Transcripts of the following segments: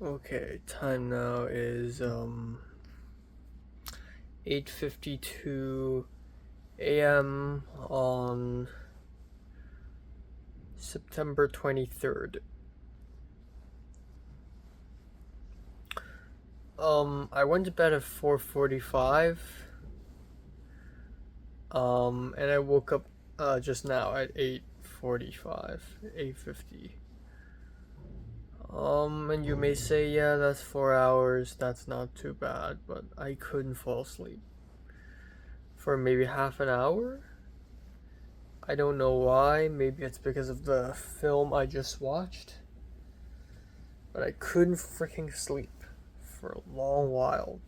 Okay, time now is 8:52 a.m. on September 23rd. I went to bed at 4:45. And I woke up just now at 8:45, 8:50. And you may say, yeah, that's 4 hours, that's not too bad, but I couldn't fall asleep for maybe half an hour. I don't know why, maybe it's because of the film I just watched, but I couldn't freaking sleep for a long while.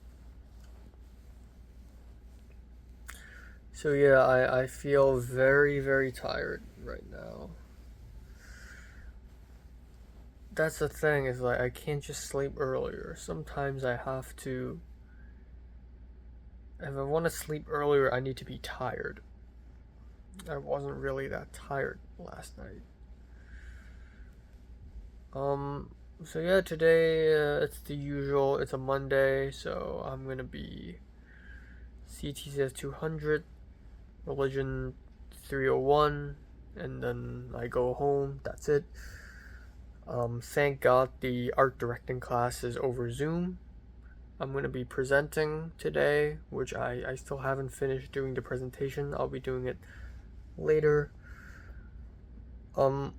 So yeah, I feel very, very tired right now. That's the thing, is like I can't just sleep earlier. Sometimes I have to. If I want to sleep earlier, I need to be tired. I wasn't really that tired last night. So yeah, today it's the usual. It's a Monday, so I'm gonna be CTCS 200, religion 301, and then I go home. That's it. Thank God the art directing class is over Zoom. I'm going to be presenting today, which I still haven't finished doing the presentation. I'll be doing it later. Yeah,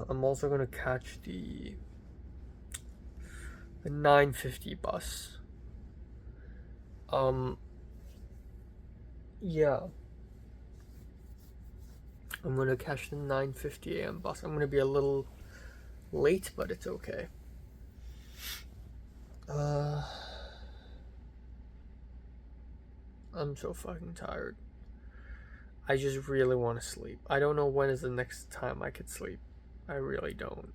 I'm also going to catch the 9:50 bus. Yeah. I'm going to catch the 9:50 a.m. bus. I'm going to be a little late, but it's okay. I'm so fucking tired. I just really want to sleep. I don't know when is the next time I could sleep. I really don't.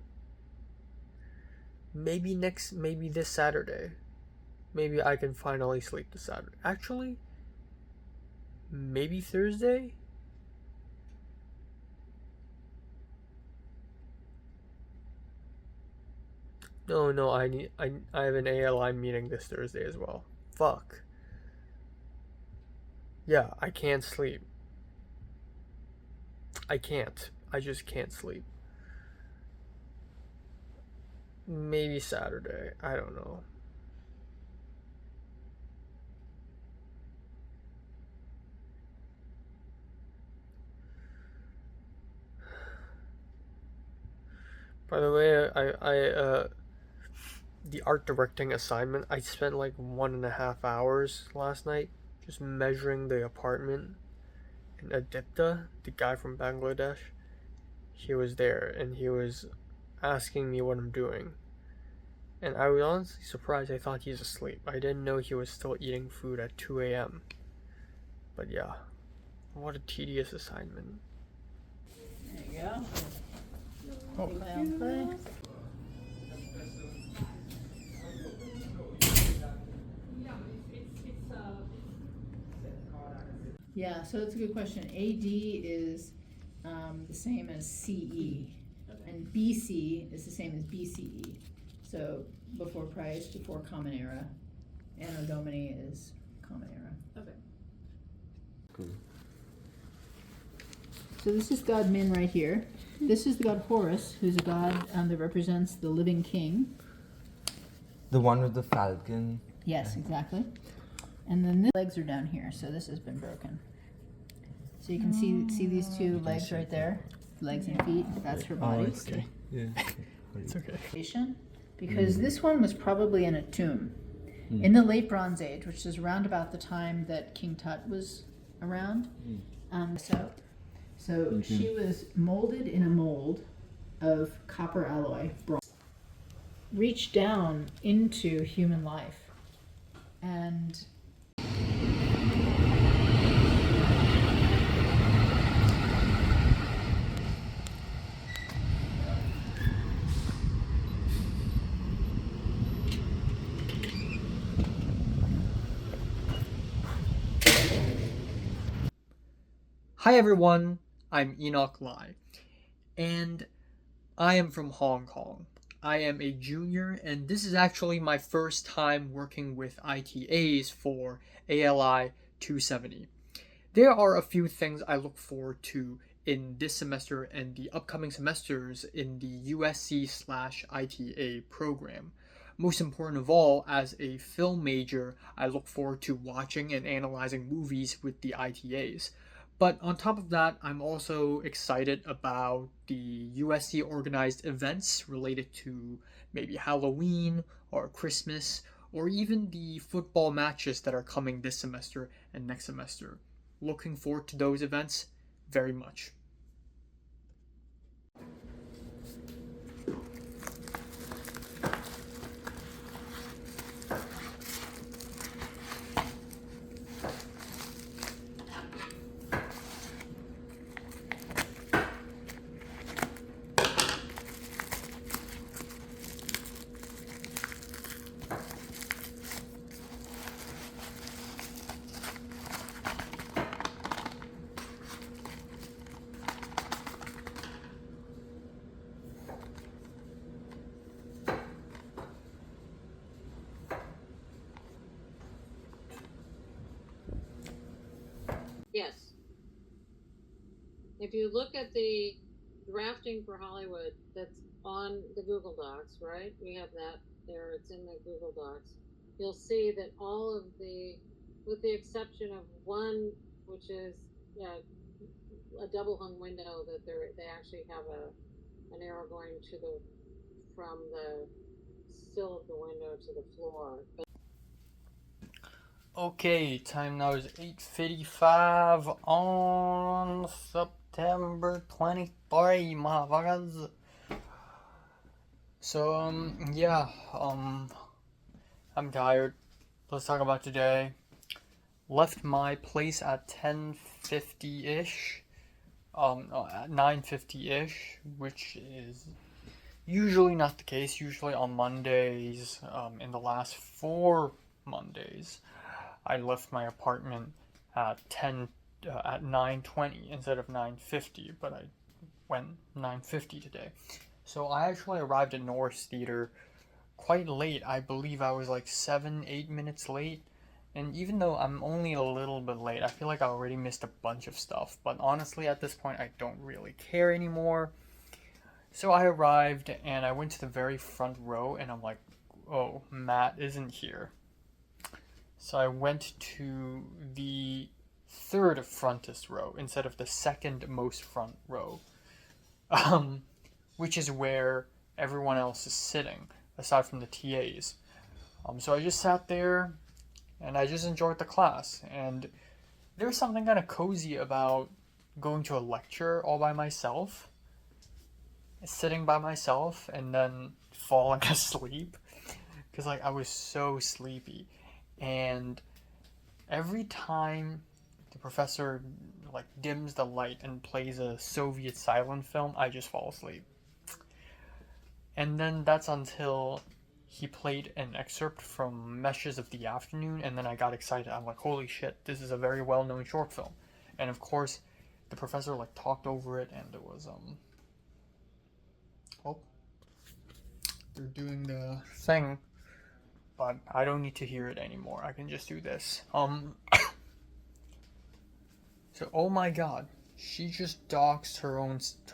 Maybe this Saturday. Maybe I can finally sleep this Saturday. Actually, maybe Thursday? No, I have an ALI meeting this Thursday as well. Fuck. Yeah, I can't sleep. I can't. I just can't sleep. Maybe Saturday. I don't know. By the way, the art directing assignment, I spent like 1.5 hours last night just measuring the apartment. And Adipta, the guy from Bangladesh, he was there and he was asking me what I'm doing. And I was honestly surprised. I thought he's asleep. I didn't know he was still eating food at 2 a.m. But yeah, what a tedious assignment. There you go. Oh. Play. Yeah, so it's a good question. AD is the same as CE, and BC is the same as BCE. So before Christ, before Common Era. Anno Domini is Common Era. Okay. Cool. So this is god Min right here. This is the god Horus, who's a god that represents the living king. The one with the falcon. Yes, exactly. And then the legs are down here, so this has been broken. So you can see these two legs right there, legs and feet. That's her body. Oh, it's okay. Yeah. It's okay. Because this one was probably in a tomb in the late Bronze Age, which is around about the time that King Tut was around. So she was molded in a mold of copper alloy, bronze, reached down into human life, and Hi everyone, I'm Enoch Lai, and I am from Hong Kong. I am a junior, and this is actually my first time working with ITAs for ALI 270. There are a few things I look forward to in this semester and the upcoming semesters in the USC/ITA program. Most important of all, as a film major, I look forward to watching and analyzing movies with the ITAs. But on top of that, I'm also excited about the USC organized events related to maybe Halloween or Christmas, or even the football matches that are coming this semester and next semester. Looking forward to those events very much. Yes. If you look at the drafting for Hollywood that's on the Google Docs, right? We have that there, it's in the Google Docs. You'll see that all of the, with the exception of one, which is a double hung window that they actually have an arrow going to the, from the sill of the window to the floor. But Okay, time now is 8:55 on September 23, motherfuckers. So, yeah, I'm tired. Let's talk about today. Left my place at 10:50-ish, at 9:50-ish, which is usually not the case. Usually on Mondays, in the last 4 Mondays, I left my apartment at 9:20 instead of 9:50, but I went 9:50 today. So I actually arrived at Norris Theater quite late. I believe I was like 7-8 minutes late. And even though I'm only a little bit late, I feel like I already missed a bunch of stuff. But honestly, at this point, I don't really care anymore. So I arrived and I went to the very front row and I'm like, oh, Matt isn't here. So I went to the third frontest row instead of the second most front row, which is where everyone else is sitting, aside from the TAs. So I just sat there and I just enjoyed the class. And there's something kind of cozy about going to a lecture all by myself, sitting by myself, and then falling asleep. Because like I was so sleepy. And every time the professor like dims the light and plays a Soviet silent film, I just fall asleep. And then that's until he played an excerpt from Meshes of the Afternoon, and then I got excited. I'm like, holy shit, this is a very well-known short film. And of course, the professor like talked over it, and it was oh, they're doing the thing. But I don't need to hear it anymore. I can just do this. So, oh my god, she just doxed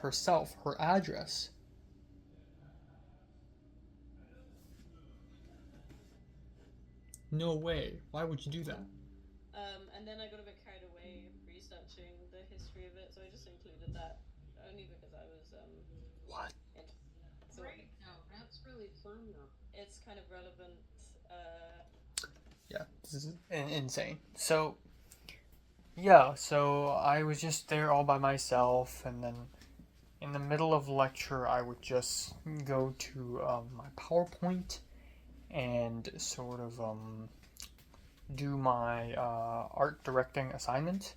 herself, her address. No way. Why would you do that? And then I got a bit carried away researching the history of it, so I just included that only because I was What? So great. No, that's really fun though. it's kind of relevant. Yeah, this is insane. So, yeah, so I was just there all by myself, and then in the middle of lecture, I would just go to my PowerPoint and sort of do my art directing assignment.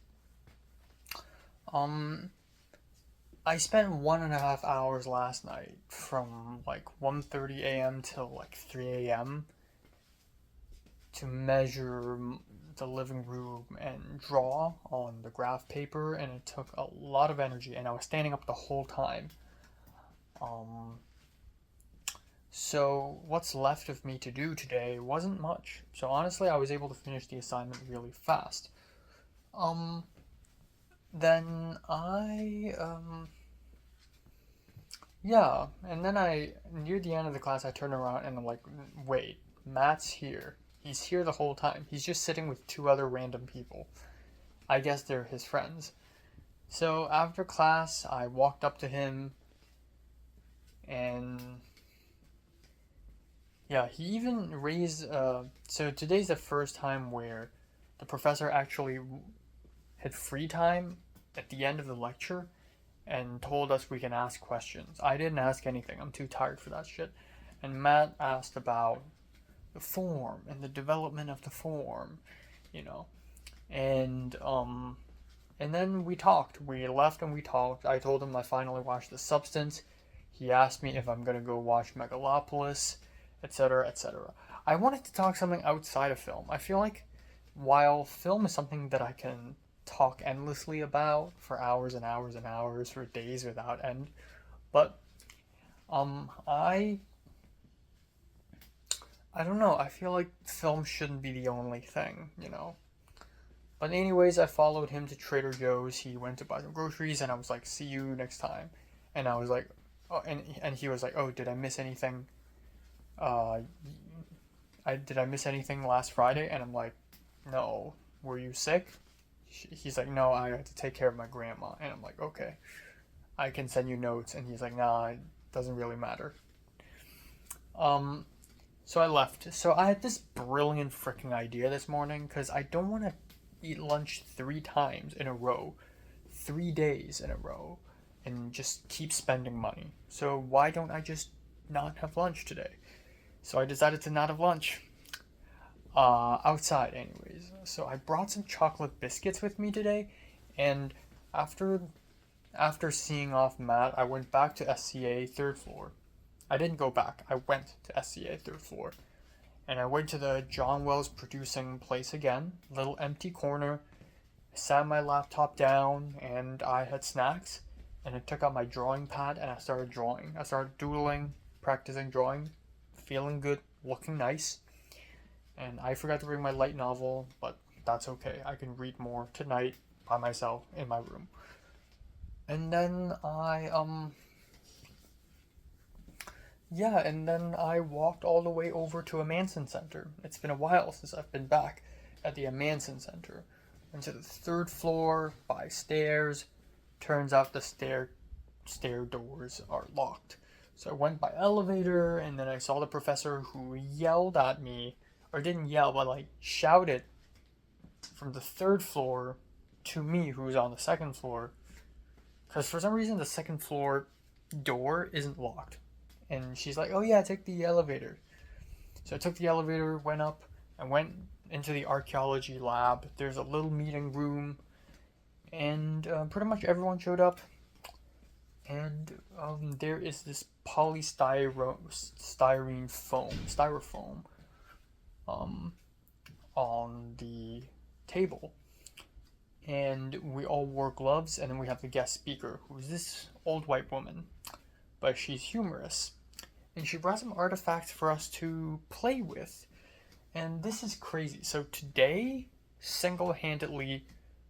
I spent 1.5 hours last night from like 1:30 a.m. till like 3 a.m. to measure the living room and draw on the graph paper, and it took a lot of energy, and I was standing up the whole time. Um, so what's left of me to do today wasn't much. So honestly, I was able to finish the assignment really fast. Then yeah, and then near the end of the class, I turn around and I'm like, wait, Matt's here. He's here the whole time. He's just sitting with two other random people. I guess they're his friends. So after class, I walked up to him, and yeah, he even raised. So today's the first time where the professor actually had free time at the end of the lecture and told us we can ask questions. I didn't ask anything. I'm too tired for that shit. And Matt asked about the form and the development of the form, you know. And then we talked. We left and we talked. I told him I finally watched The Substance. He asked me if I'm gonna go watch Megalopolis, etc., etc. I wanted to talk something outside of film. I feel like while film is something that I can talk endlessly about for hours and hours and hours, for days without end, but I don't know. I feel like film shouldn't be the only thing, you know. But anyways, I followed him to Trader Joe's. He went to buy some groceries, and I was like, "See you next time." And I was like, "Oh," and he was like, "Oh, did I miss anything? Uh, did I miss anything last Friday?" And I'm like, "No. Were you sick?" He's like, "No, I had to take care of my grandma." And I'm like, "Okay, I can send you notes." And he's like, "Nah, it doesn't really matter." So I left. So I had this brilliant freaking idea this morning because I don't want to eat lunch 3 times in a row, 3 days in a row, and just keep spending money. So why don't I just not have lunch today? So I decided to not have lunch. Outside, anyways. So I brought some chocolate biscuits with me today, and after seeing off Matt, I went back to SCA third floor. I didn't go back. I went to SCA third floor. And I went to the John Wells producing place again, little empty corner. I sat my laptop down and I had snacks. And I took out my drawing pad and I started drawing. I started doodling, practicing drawing, feeling good, looking nice. And I forgot to bring my light novel, but that's okay. I can read more tonight by myself in my room. And then and then I walked all the way over to a Manson Center. It's been a while since I've been back at the Manson Center. Went to the third floor by stairs. Turns out the stair doors are locked. So I went by elevator, and then I saw the professor who yelled at me, or didn't yell, but like shouted from the third floor to me, who was on the second floor. Because for some reason the second floor door isn't locked. And she's like, "Oh yeah, take the elevator." So I took the elevator, went up, and went into the archaeology lab. There's a little meeting room, and pretty much everyone showed up. And there is this styrofoam on the table. And we all wore gloves, and then we have the guest speaker, who's this old white woman. But she's humorous. And she brought some artifacts for us to play with. And this is crazy. So today single-handedly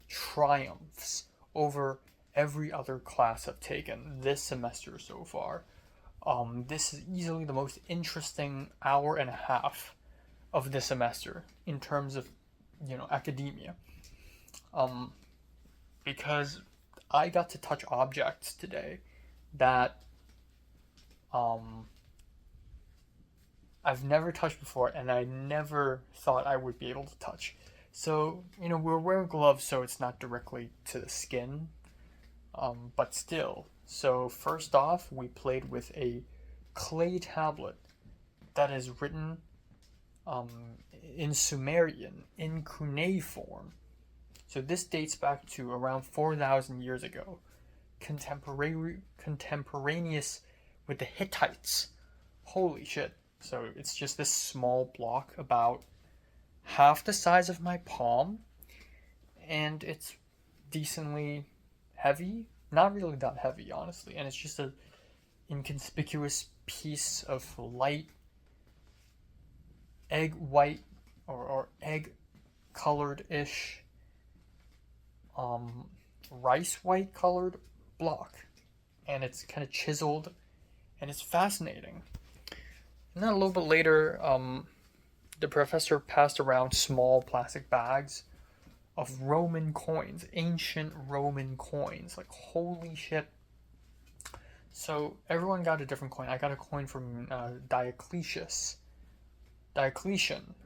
triumphs over every other class I've taken this semester so far. This is easily the most interesting hour and a half of the semester in terms of, academia. Because I got to touch objects today that I've never touched before, and I never thought I would be able to touch. So, we're wearing gloves, so it's not directly to the skin, but still. So first off, we played with a clay tablet that is written in Sumerian, in cuneiform. So this dates back to around 4,000 years ago, contemporaneous with the Hittites. Holy shit. So it's just this small block about half the size of my palm, and it's decently heavy. Not really that heavy, honestly. And it's just a inconspicuous piece of light egg white or egg colored ish rice white colored block, and it's kind of chiseled, and it's fascinating. And then a little bit later, the professor passed around small plastic bags of Roman coins, ancient Roman coins. Like, holy shit. So everyone got a different coin. I got a coin from Diocletian,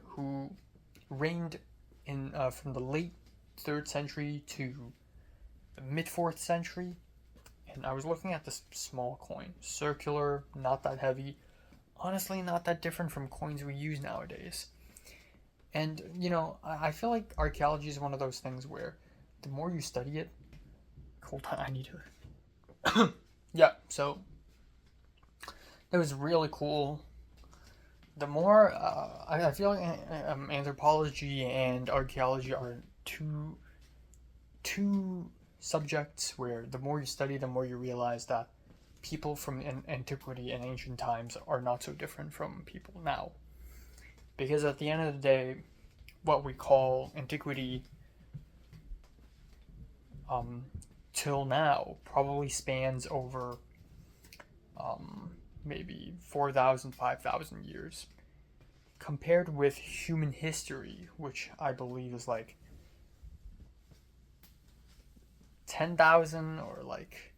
who reigned in from the late 3rd century to the mid 4th century. And I was looking at this small coin, circular, not that heavy, honestly not that different from coins we use nowadays. And, you know, I feel like archaeology is one of those things where the more you study it, hold on, I need to. Yeah, so it was really cool. The more I feel like anthropology and archaeology are two subjects where the more you study, the more you realize that people from antiquity and ancient times are not so different from people now. Because at the end of the day, what we call antiquity till now probably spans over maybe 4,000, 5,000 years. Compared with human history, which I believe is like 10,000 or like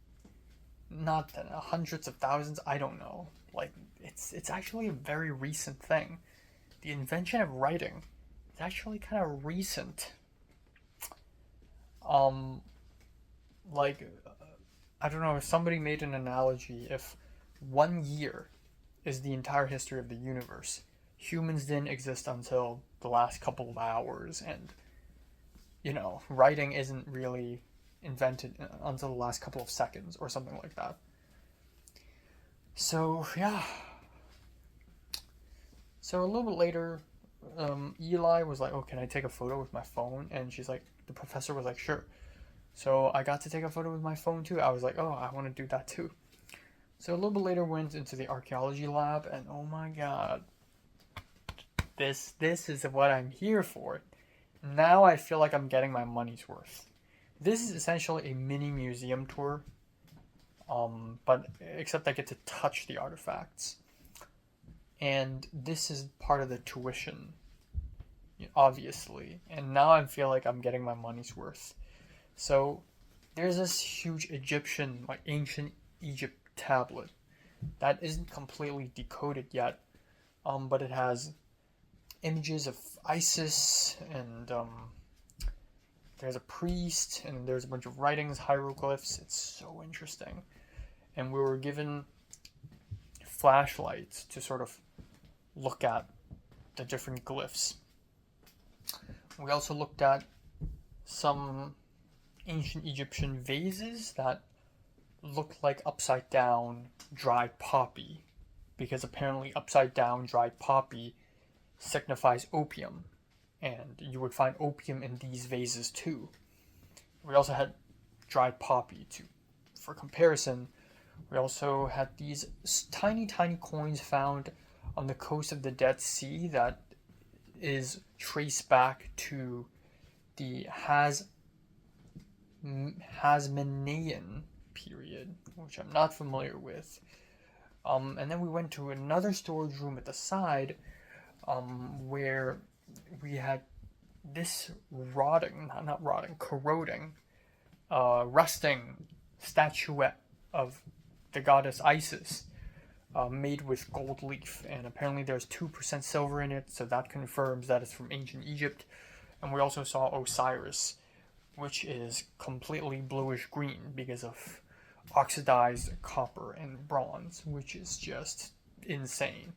not hundreds of thousands, I don't know. Like, it's actually a very recent thing. The invention of writing is actually kind of recent. Like, I don't know, if somebody made an analogy, if 1 year is the entire history of the universe, humans didn't exist until the last couple of hours, and, you know, writing isn't really invented until the last couple of seconds or something like that. So, yeah. So a little bit later, Eli was like, oh, can I take a photo with my phone? And she's like, the professor was like, sure. So I got to take a photo with my phone too. I was like, oh, I want to do that too. So a little bit later went into the archaeology lab, and oh my god, this is what I'm here for. Now I feel like I'm getting my money's worth. This is essentially a mini museum tour, but except I get to touch the artifacts. And this is part of the tuition, obviously. And now I feel like I'm getting my money's worth. So there's this huge Egyptian, like ancient Egypt tablet that isn't completely decoded yet, but it has images of Isis, and there's a priest, and there's a bunch of writings, hieroglyphs. It's so interesting. And we were given flashlights to sort of look at the different glyphs. We also looked at some ancient Egyptian vases that looked like upside down dried poppy, because apparently upside down dried poppy signifies opium, and you would find opium in these vases too. We also had dried poppy too. For comparison, we also had these tiny coins found on the coast of the Dead Sea that is traced back to the Hasmonean period, which I'm not familiar with. And then we went to another storage room at the side, where we had this corroding, rusting statuette of the goddess Isis, made with gold leaf, and apparently there's 2% silver in it, so that confirms that it's from ancient Egypt. And we also saw Osiris, which is completely bluish green because of oxidized copper and bronze, which is just insane.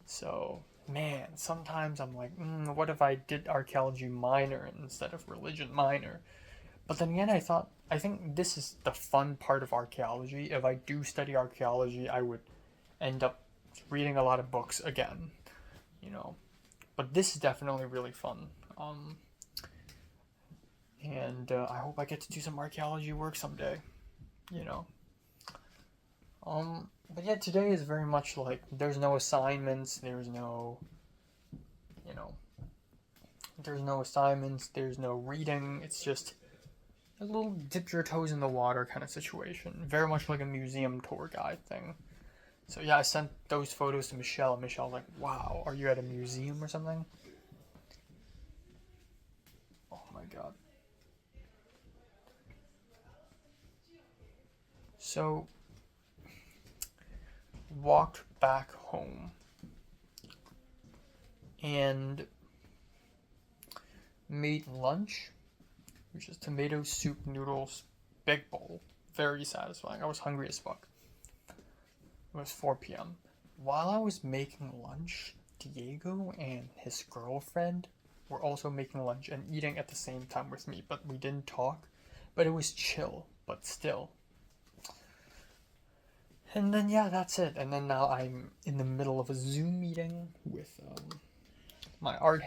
So, man, sometimes I'm like, what if I did archaeology minor instead of religion minor? But then again, I think this is the fun part of archaeology. If I do study archaeology, I would end up reading a lot of books again, But this is definitely really fun. And I hope I get to do some archaeology work someday, But yeah, today is very much like there's no assignments, there's no, you know, there's no assignments, there's no reading. It's just a little dip your toes in the water kind of situation. Very much like a museum tour guide thing. So yeah, I sent those photos to Michelle, and Michelle's like, wow, are you at a museum or something? Oh my god. So, walked back home and made lunch, which is tomato soup noodles, big bowl. Very satisfying. I was hungry as fuck. It was 4 p.m. While I was making lunch, Diego and his girlfriend were also making lunch and eating at the same time with me, but we didn't talk. But it was chill, but still. And then yeah, that's it. And then now I'm in the middle of a Zoom meeting with my art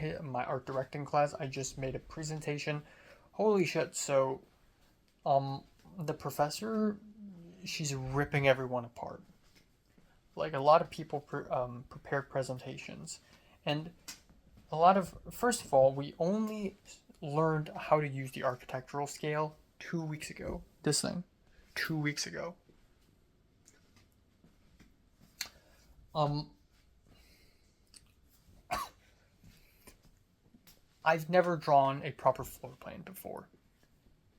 directing class. I just made a presentation. Holy shit! So, the professor, she's ripping everyone apart. Like a lot of people prepared presentations, and first of all, we only learned how to use the architectural scale 2 weeks ago. This thing, 2 weeks ago. I've never drawn a proper floor plan before.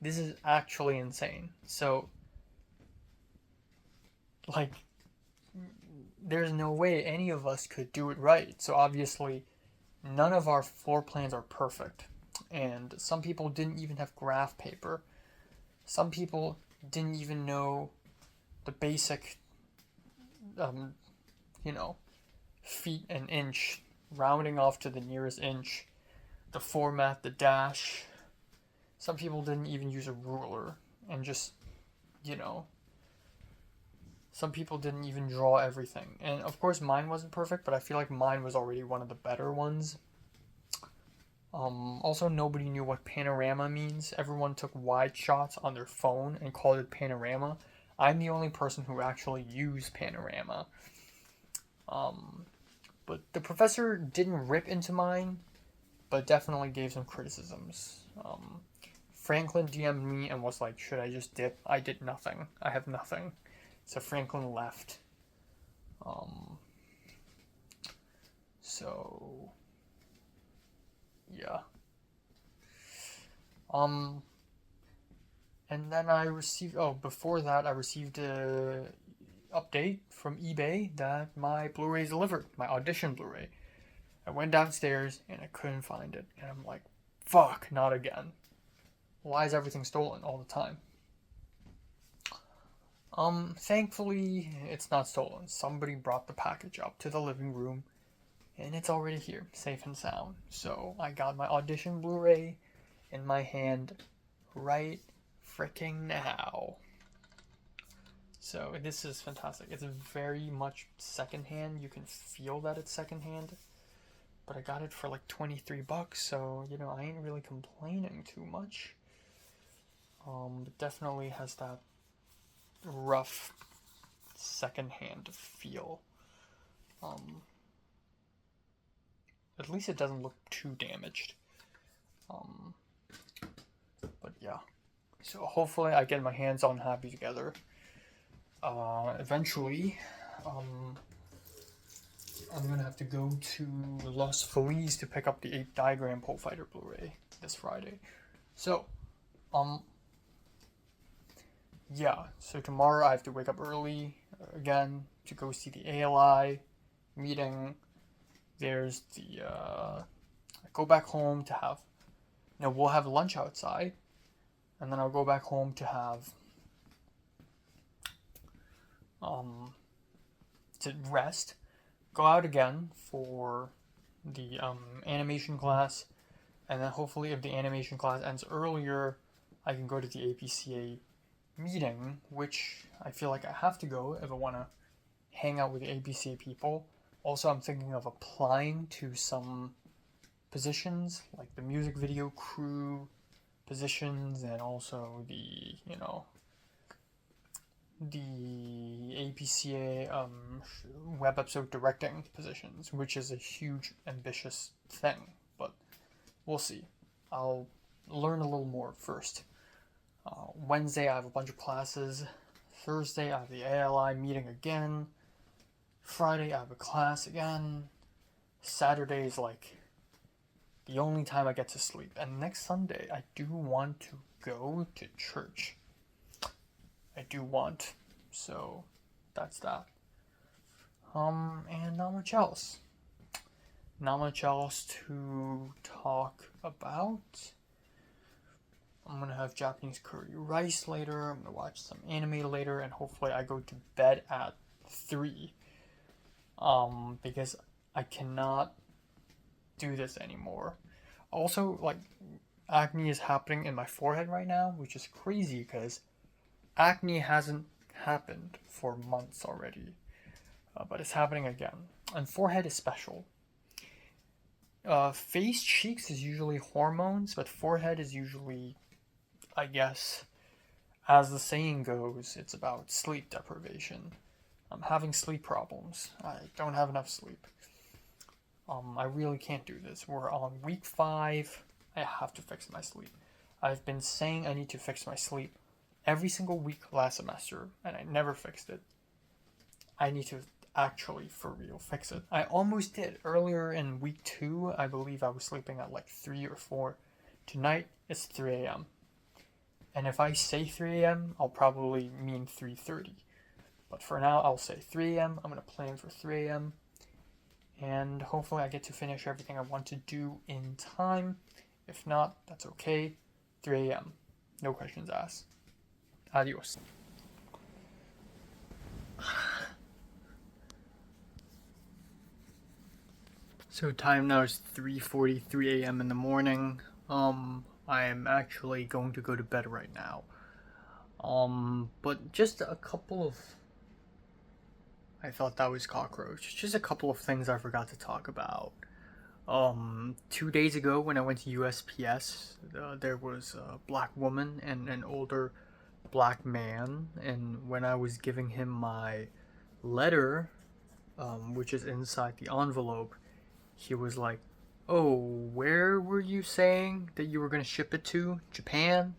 This is actually insane. So, like, there's no way any of us could do it right. So obviously, none of our floor plans are perfect. And some people didn't even have graph paper. Some people didn't even know the basic, feet and inch, rounding off to the nearest inch, the format, the dash. Some people didn't even use a ruler and just, some people didn't even draw everything. And of course mine wasn't perfect, but I feel like mine was already one of the better ones. Also, nobody knew what panorama means. Everyone took wide shots on their phone and called it panorama. I'm the only person who actually used panorama. But the professor didn't rip into mine, but definitely gave some criticisms. Franklin DM'd me and was like, should I just dip? I did nothing. I have nothing. So Franklin left. So yeah. And then before that I received a update from eBay that my Blu-ray is delivered, my audition Blu-ray. I went downstairs and I couldn't find it. And I'm like, fuck, not again. Why is everything stolen all the time? Thankfully, it's not stolen. Somebody brought the package up to the living room, and it's already here, safe and sound. So, I got my audition Blu-ray in my hand right freaking now. So, this is fantastic. It's very much secondhand. You can feel that it's secondhand. But I got it for like $23, so, I ain't really complaining too much. It definitely has that rough secondhand feel. At least it doesn't look too damaged. But yeah. So hopefully I get my hands on Happy Together. Eventually, I'm gonna have to go to Los Feliz to pick up the 8 Diagram Pole Fighter Blu-ray this Friday. So, yeah, so tomorrow I have to wake up early again to go see the ALI meeting. There's I go back home to have, we'll have lunch outside, and then I'll go back home to have, to rest, go out again for the animation class, and then hopefully if the animation class ends earlier, I can go to the APCA meeting, which I feel like I have to go if I want to hang out with the APCA people. Also, I'm thinking of applying to some positions, like the music video crew positions, and also the, the APCA web episode directing positions, which is a huge, ambitious thing, but we'll see. I'll learn a little more first. Wednesday, I have a bunch of classes. Thursday, I have the ALI meeting again. Friday, I have a class again. Saturday is like the only time I get to sleep. And next Sunday, I do want to go to church. I do want. So, that's that. And not much else. Not much else to talk about. I'm gonna have Japanese curry rice later. I'm gonna watch some anime later, and hopefully I go to bed at 3. Because I cannot do this anymore. Also, like, acne is happening in my forehead right now, which is crazy because acne hasn't happened for months already. But it's happening again. And forehead is special. Face, cheeks is usually hormones, but forehead is usually, I guess, as the saying goes, it's about sleep deprivation. I'm having sleep problems. I don't have enough sleep. I really can't do this. We're on week 5. I have to fix my sleep. I've been saying I need to fix my sleep every single week last semester, and I never fixed it. I need to actually, for real, fix it. I almost did. Earlier in week 2, I believe I was sleeping at like 3 or 4. Tonight, it's 3 a.m. And if I say 3 a.m., I'll probably mean 3:30. But for now, I'll say 3 a.m. I'm going to plan for 3 a.m. And hopefully I get to finish everything I want to do in time. If not, that's okay. 3 a.m. No questions asked. Adios. So time now is 3:43 a.m. in the morning. I am actually going to go to bed right now. But just a couple of... I thought that was cockroach. Just a couple of things I forgot to talk about. 2 days ago when I went to USPS, there was a black woman and an older black man, and when I was giving him my letter, which is inside the envelope, he was like, "Oh, where were you saying that you were gonna ship it to? Japan?"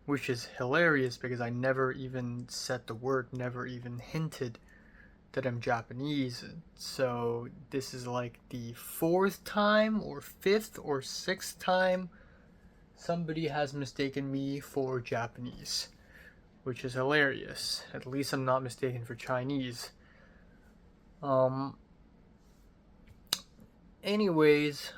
Which is hilarious because I never even said the word, never even hinted that I'm Japanese. So this is like the 4th time or 5th or 6th time somebody has mistaken me for Japanese, which is hilarious. At least I'm not mistaken for Chinese. Anyways,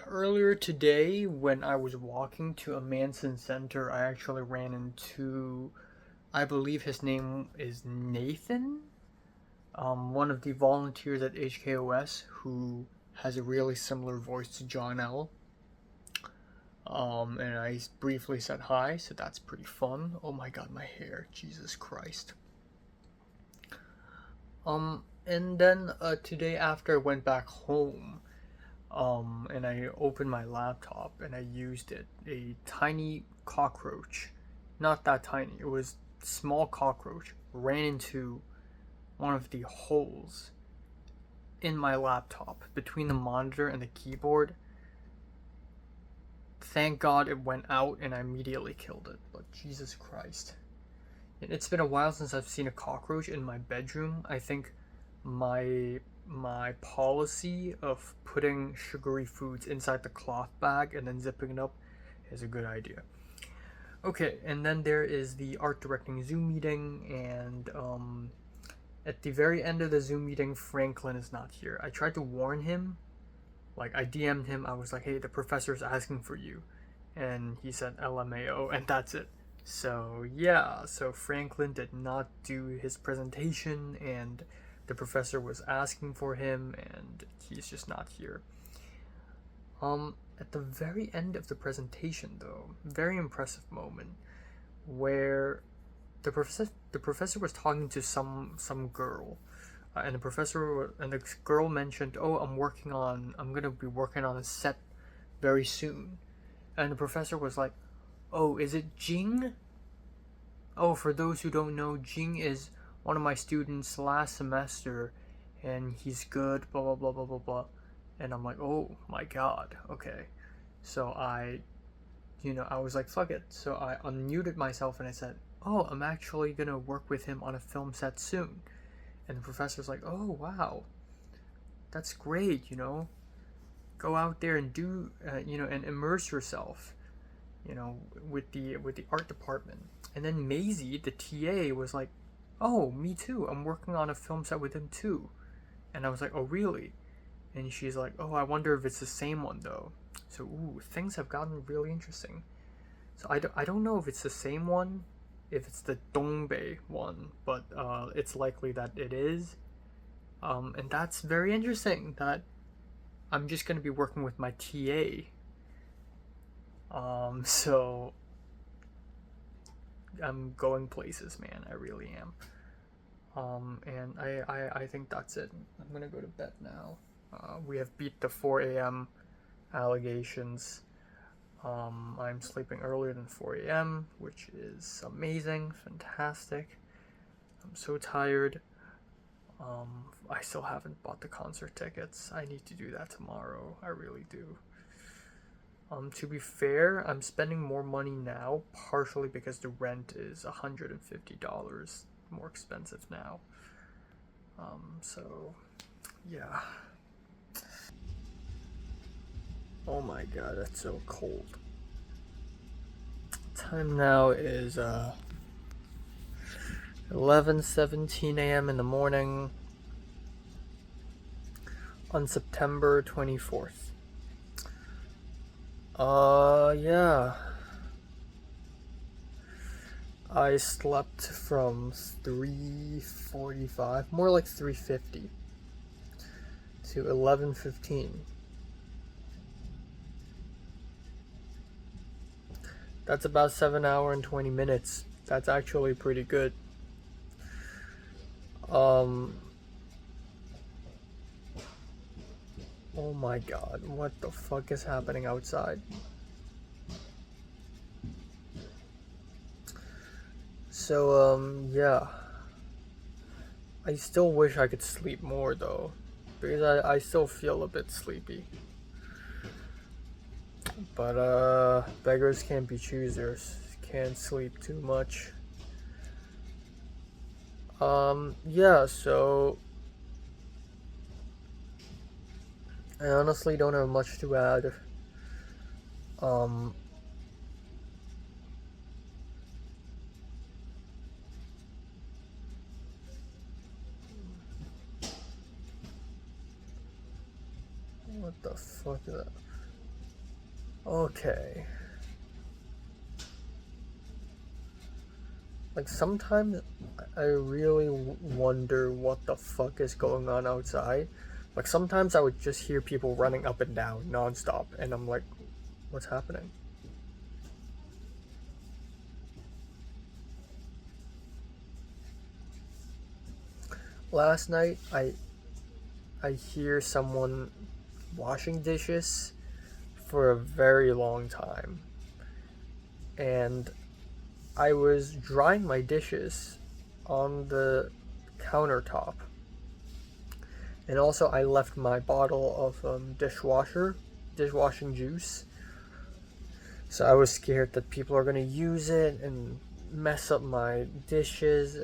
earlier today, when I was walking to a Manson Center, I actually ran into, I believe his name is Nathan, one of the volunteers at HKOS who has a really similar voice to John L. And I briefly said hi, so that's pretty fun. Oh my god, my hair, Jesus Christ. And then today after I went back home, and I opened my laptop and I used it. A tiny cockroach, not that tiny, it was a small cockroach, ran into one of the holes in my laptop between the monitor and the keyboard. Thank God it went out and I immediately killed it, but Jesus Christ. It's been a while since I've seen a cockroach in my bedroom. I think my policy of putting sugary foods inside the cloth bag and then zipping it up is a good idea. Okay, and then there is the art directing Zoom meeting, and at the very end of the Zoom meeting, Franklin is not here. I tried to warn him, like I DM'd him, I was like, hey, the professor's asking for you, and he said LMAO, and that's it. So yeah, so Franklin did not do his presentation, and the professor was asking for him, and he's just not here. At the very end of the presentation, though, very impressive moment, where the professor was talking to some girl, and the girl mentioned, "Oh, I'm gonna be working on a set very soon. And the professor was like, oh, is it Jing? Oh, for those who don't know, Jing is one of my students last semester, and he's good, blah, blah, blah, blah, blah, blah. And I'm like, oh my god, okay. So I was like, fuck it. So I unmuted myself and I said, oh, I'm actually gonna work with him on a film set soon. And the professor's like, oh, wow, that's great, Go out there and do, and immerse yourself, with the art department. And then Maisie, the TA, was like, oh, me too. I'm working on a film set with him too. And I was like, oh, really? And she's like, oh, I wonder if it's the same one though. So, ooh, things have gotten really interesting. So I don't know if it's the same one, if it's the Dongbei one, but it's likely that it is. And that's very interesting that I'm just going to be working with my TA. So I'm going places, man. I really am. And I think that's it. I'm gonna go to bed now. We have beat the 4 a.m. allegations. I'm sleeping earlier than 4 a.m., which is amazing, fantastic. I'm so tired. I still haven't bought the concert tickets. I need to do that tomorrow. I really do. To be fair, I'm spending more money now, partially because the rent is $150 more expensive now. So, yeah. Oh my god, that's so cold. Time now is 11:17 a.m. in the morning on September 24th. Yeah. I slept from 3:45, more like 3:50 to 11:15. That's about 7 hours and 20 minutes. That's actually pretty good. Oh my god, what the fuck is happening outside? So, yeah. I still wish I could sleep more though, because I still feel a bit sleepy. But, beggars can't be choosers. Can't sleep too much. Yeah, so I honestly don't have much to add. What the fuck is that? Okay. Like, sometimes I really wonder what the fuck is going on outside. Like, sometimes I would just hear people running up and down nonstop, and I'm like, what's happening? Last night, I hear someone washing dishes for a very long time, and I was drying my dishes on the countertop, and also I left my bottle of dishwashing juice, so I was scared that people are gonna use it and mess up my dishes.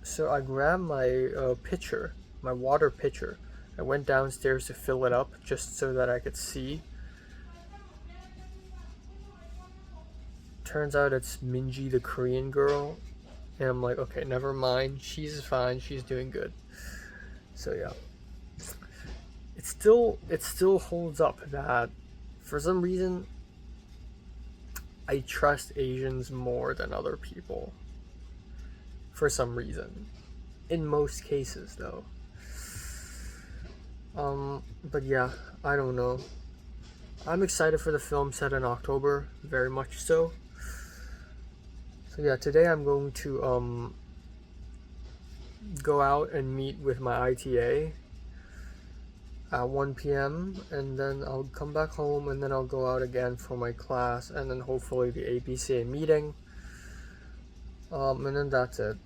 So I grabbed my pitcher, my water pitcher. I went downstairs to fill it up just so that I could see. Turns out it's Minji, the Korean girl, and I'm like, okay, never mind. She's fine. She's doing good. So yeah, it still holds up that for some reason I trust Asians more than other people. For some reason, in most cases though. But yeah, I don't know. I'm excited for the film set in October, very much so. So yeah, today I'm going to go out and meet with my ITA. at 1 p.m. and then I'll come back home and then I'll go out again for my class and then hopefully the ABCA meeting. And then that's it.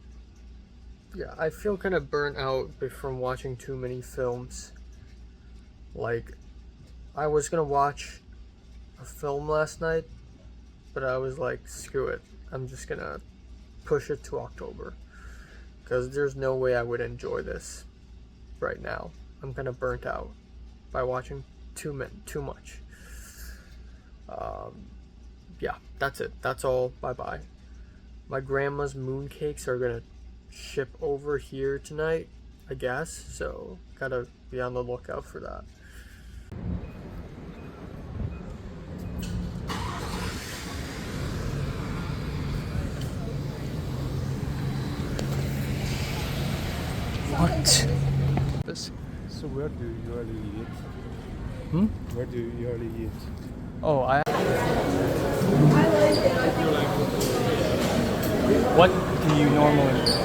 Yeah, I feel kind of burnt out from watching too many films. Like, I was gonna watch a film last night, but I was like, screw it. I'm just gonna push it to October. Because there's no way I would enjoy this right now. I'm kind of burnt out by watching too much. Yeah, that's it. That's all. Bye-bye. My grandma's mooncakes are gonna ship over here tonight, I guess. So, gotta be on the lookout for that. What? This. So where do you usually eat? Hmm? Where do you usually eat? Oh, What do you normally eat?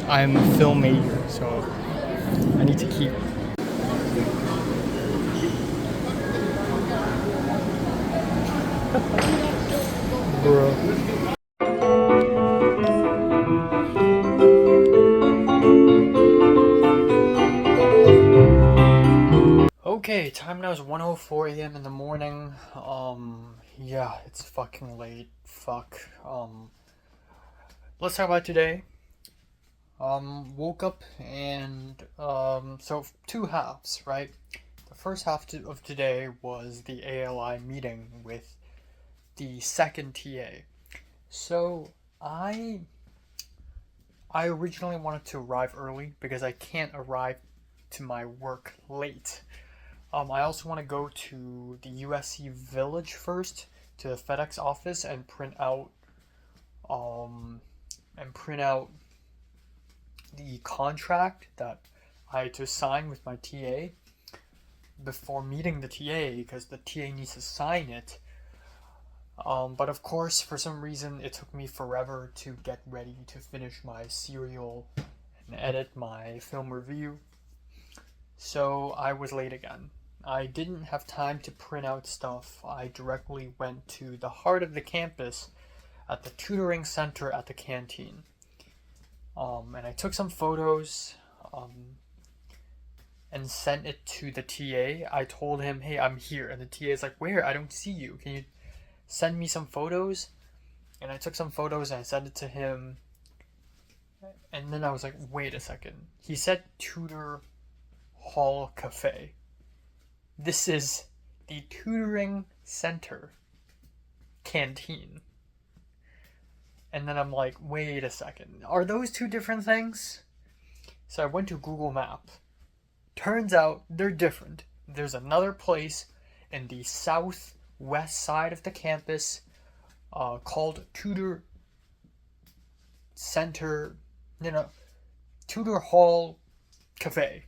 I'm a film major, so I need to keep. Bro. Okay, time now is 1:04 a.m. in the morning. Yeah, it's fucking late. Fuck. Let's talk about today. Woke up and, so two halves, right? The first half of today was the ALI meeting with the second TA. So, I originally wanted to arrive early because I can't arrive to my work late. I also want to go to the USC Village first, to the FedEx office, and print out the contract that I had to sign with my TA before meeting the TA, because the TA needs to sign it. But of course, for some reason, it took me forever to get ready to finish my serial and edit my film review. So I was late again. I didn't have time to print out stuff. I directly went to the heart of the campus at the tutoring center at the canteen. And I took some photos and sent it to the TA. I told him, hey, I'm here. And the TA is like, where? I don't see you. Can you send me some photos? And I took some photos and I sent it to him. And then I was like, wait a second. He said Tutor Hall Cafe. This is the tutoring center canteen. And then I'm like, wait a second. Are those two different things? So I went to Google Map. Turns out they're different. There's another place in the southwest side of the campus called Tutor Hall Cafe.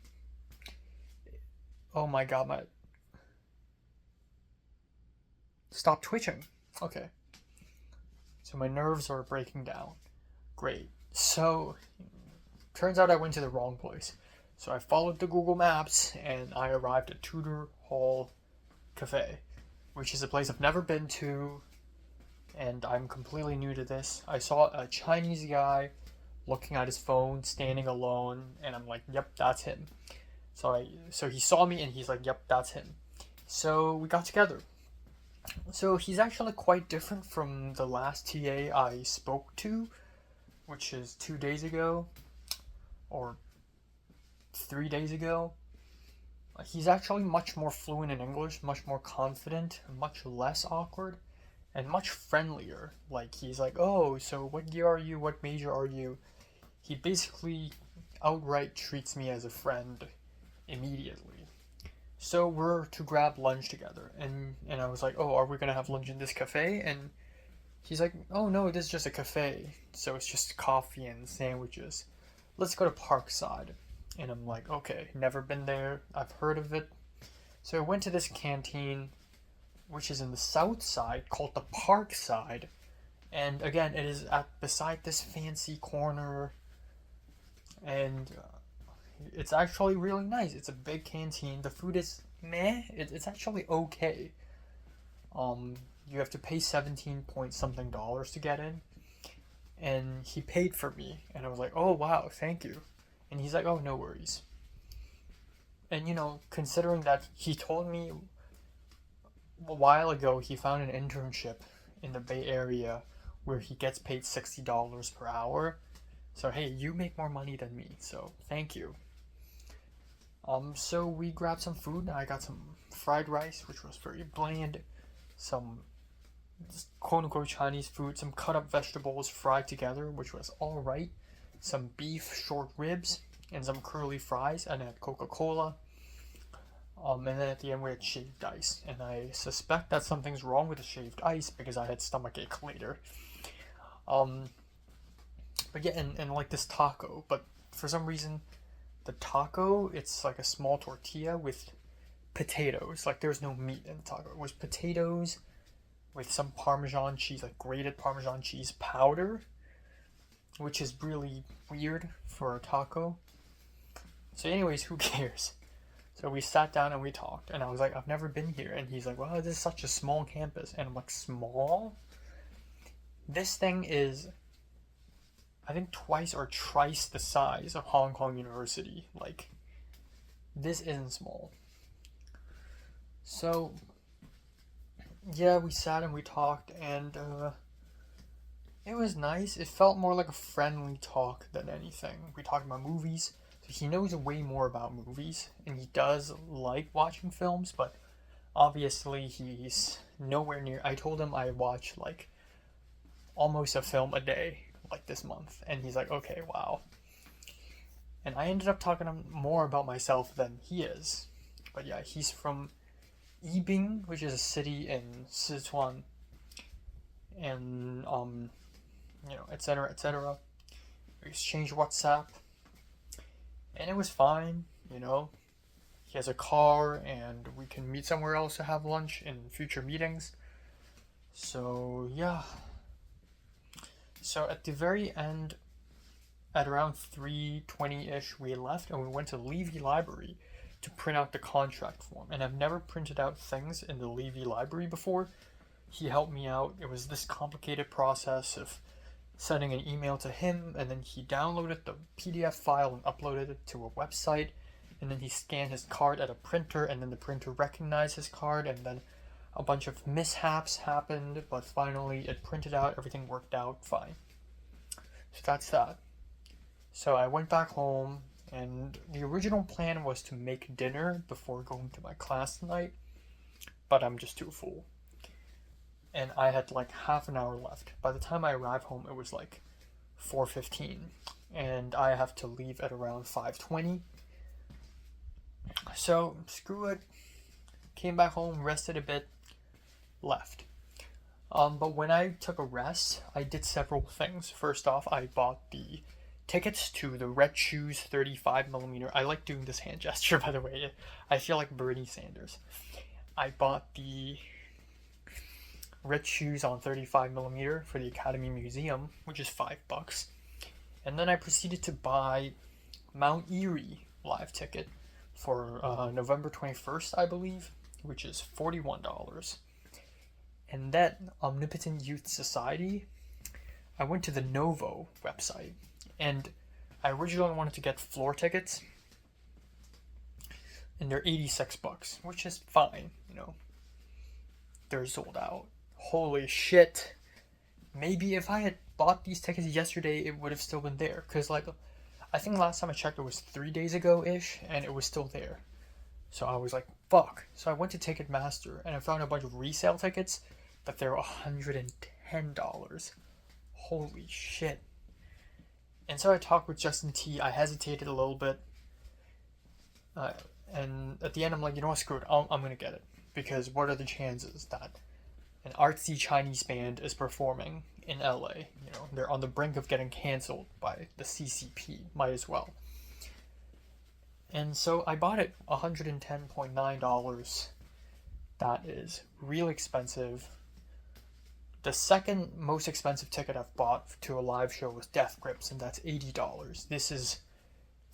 Oh my god, Stop twitching. Okay. So my nerves are breaking down. Great. So, turns out I went to the wrong place. So I followed the Google Maps and I arrived at Tudor Hall Cafe, which is a place I've never been to, and I'm completely new to this. I saw a Chinese guy looking at his phone, standing alone, and I'm like, yep, that's him. So he saw me and he's like, yep, that's him. So we got together. So he's actually quite different from the last TA I spoke to, which is 2 days ago, or 3 days ago. He's actually much more fluent in English, much more confident, much less awkward, and much friendlier. Like, he's like, oh, so what year are you? What major are you? He basically outright treats me as a friend immediately. So we're to grab lunch together, and I was like, oh, are we gonna have lunch in this cafe? And he's like, oh no, this is just a cafe, so it's just coffee and sandwiches. Let's go to Parkside. And I'm like, okay, never been there, I've heard of it. So I went to this canteen, which is in the south side, called the Parkside. And again, it is beside this fancy corner. and it's actually really nice. It's a big canteen. The food is meh. It's actually okay. You have to pay 17 point something dollars to get in, and he paid for me, and I was like, oh wow, thank you, and he's like, oh, no worries. And considering that he told me a while ago he found an internship in the Bay Area where he gets paid $60 per hour. So hey, you make more money than me, so thank you. So we grabbed some food. I got some fried rice, which was very bland, some quote unquote Chinese food, some cut up vegetables fried together, which was alright, some beef short ribs, and some curly fries, and I had Coca-Cola. And then at the end we had shaved ice, and I suspect that something's wrong with the shaved ice because I had stomachache later. But yeah, and like this taco, but for some reason, the taco, it's like a small tortilla with potatoes. Like there's no meat in the taco. It was potatoes with some Parmesan cheese, like grated Parmesan cheese powder, which is really weird for a taco. So anyways, who cares? So we sat down and we talked, and I was like, I've never been here. And he's like, wow, this is such a small campus. And I'm like, small? This thing is, I think, twice or thrice the size of Hong Kong University. Like, this isn't small. So, yeah, we sat and we talked, and it was nice. It felt more like a friendly talk than anything. We talked about movies. So he knows way more about movies, and he does like watching films, but obviously he's nowhere near. I told him I watch like almost a film a day, like this month, and he's like, okay, wow. And I ended up talking to him more about myself than he is. But yeah, he's from Yibing, which is a city in Sichuan, and etc., etc. We exchanged WhatsApp, and it was fine. He has a car, and we can meet somewhere else to have lunch in future meetings. So yeah. So at the very end, at around 3:20-ish, we left and we went to Levy Library to print out the contract form. And I've never printed out things in the Levy Library before. He helped me out. It was this complicated process of sending an email to him, and then he downloaded the PDF file and uploaded it to a website, and then he scanned his card at a printer, and then the printer recognized his card, and then a bunch of mishaps happened, but finally it printed out, everything worked out fine. So that's that. So I went back home, and the original plan was to make dinner before going to my class tonight, but I'm just too full. And I had like half an hour left. By the time I arrived home, it was like 4:15, and I have to leave at around 5:20. So screw it. Came back home, rested a bit, left. But when I took a rest, I did several things. First off, I bought the tickets to the Red Shoes 35mm. I like doing this hand gesture, by the way. I feel like Bernie Sanders. I bought the Red Shoes on 35mm for the Academy Museum, which is $5. And then I proceeded to buy Mount Erie live ticket for November 21st, I believe, which is $41. And then Omnipotent Youth Society, I went to the Novo website, and I originally wanted to get floor tickets, and they're $86, which is fine, They're sold out. Holy shit. Maybe if I had bought these tickets yesterday, it would have still been there, because I think last time I checked it was 3 days ago-ish, and it was still there. So I was like, fuck. So I went to Ticketmaster, and I found a bunch of resale tickets, but they're $110. Holy shit. And so I talked with Justin T. I hesitated a little bit. And at the end, I'm like, you know what, screw it. I'm going to get it. Because what are the chances that an artsy Chinese band is performing in LA? They're on the brink of getting canceled by the CCP. Might as well. And so I bought it, $110.9. That is really expensive. The second most expensive ticket I've bought to a live show was Death Grips, and that's $80. This is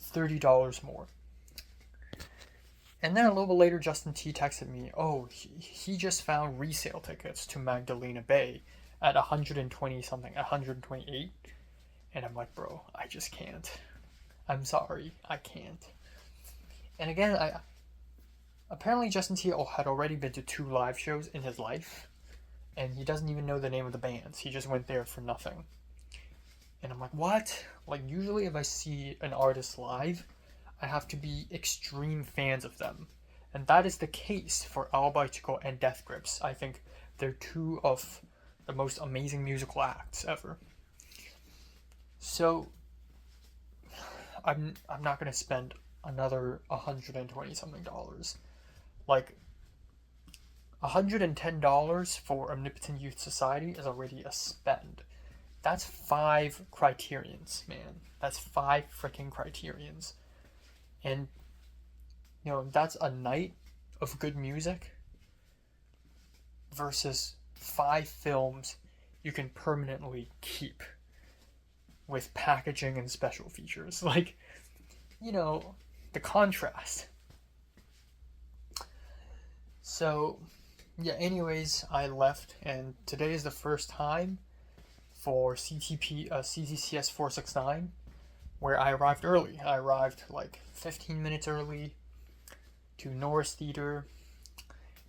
$30 more. And then a little bit later, Justin T texted me, oh, he just found resale tickets to Magdalena Bay at 120 something, 128. And I'm like, bro, I just can't. I'm sorry, I can't. And again, apparently Justin T had already been to 2 live shows in his life, and he doesn't even know the name of the bands. He just went there for nothing. And I'm like, what? Like, usually if I see an artist live, I have to be extreme fans of them. And that is the case for Al Bicycle and Death Grips. I think they're 2 of the most amazing musical acts ever. So, I'm not going to spend another $120 something. Like, $110 for Omnipotent Youth Society is already a spend. That's 5 Criterions, man. That's 5 freaking Criterions. And, you know, that's a night of good music versus 5 films you can permanently keep with packaging and special features. Like, you know, the contrast. So, yeah, anyways, I left, and today is the first time for CTCS 469 where I arrived early. I arrived like 15 minutes early to Norris Theater,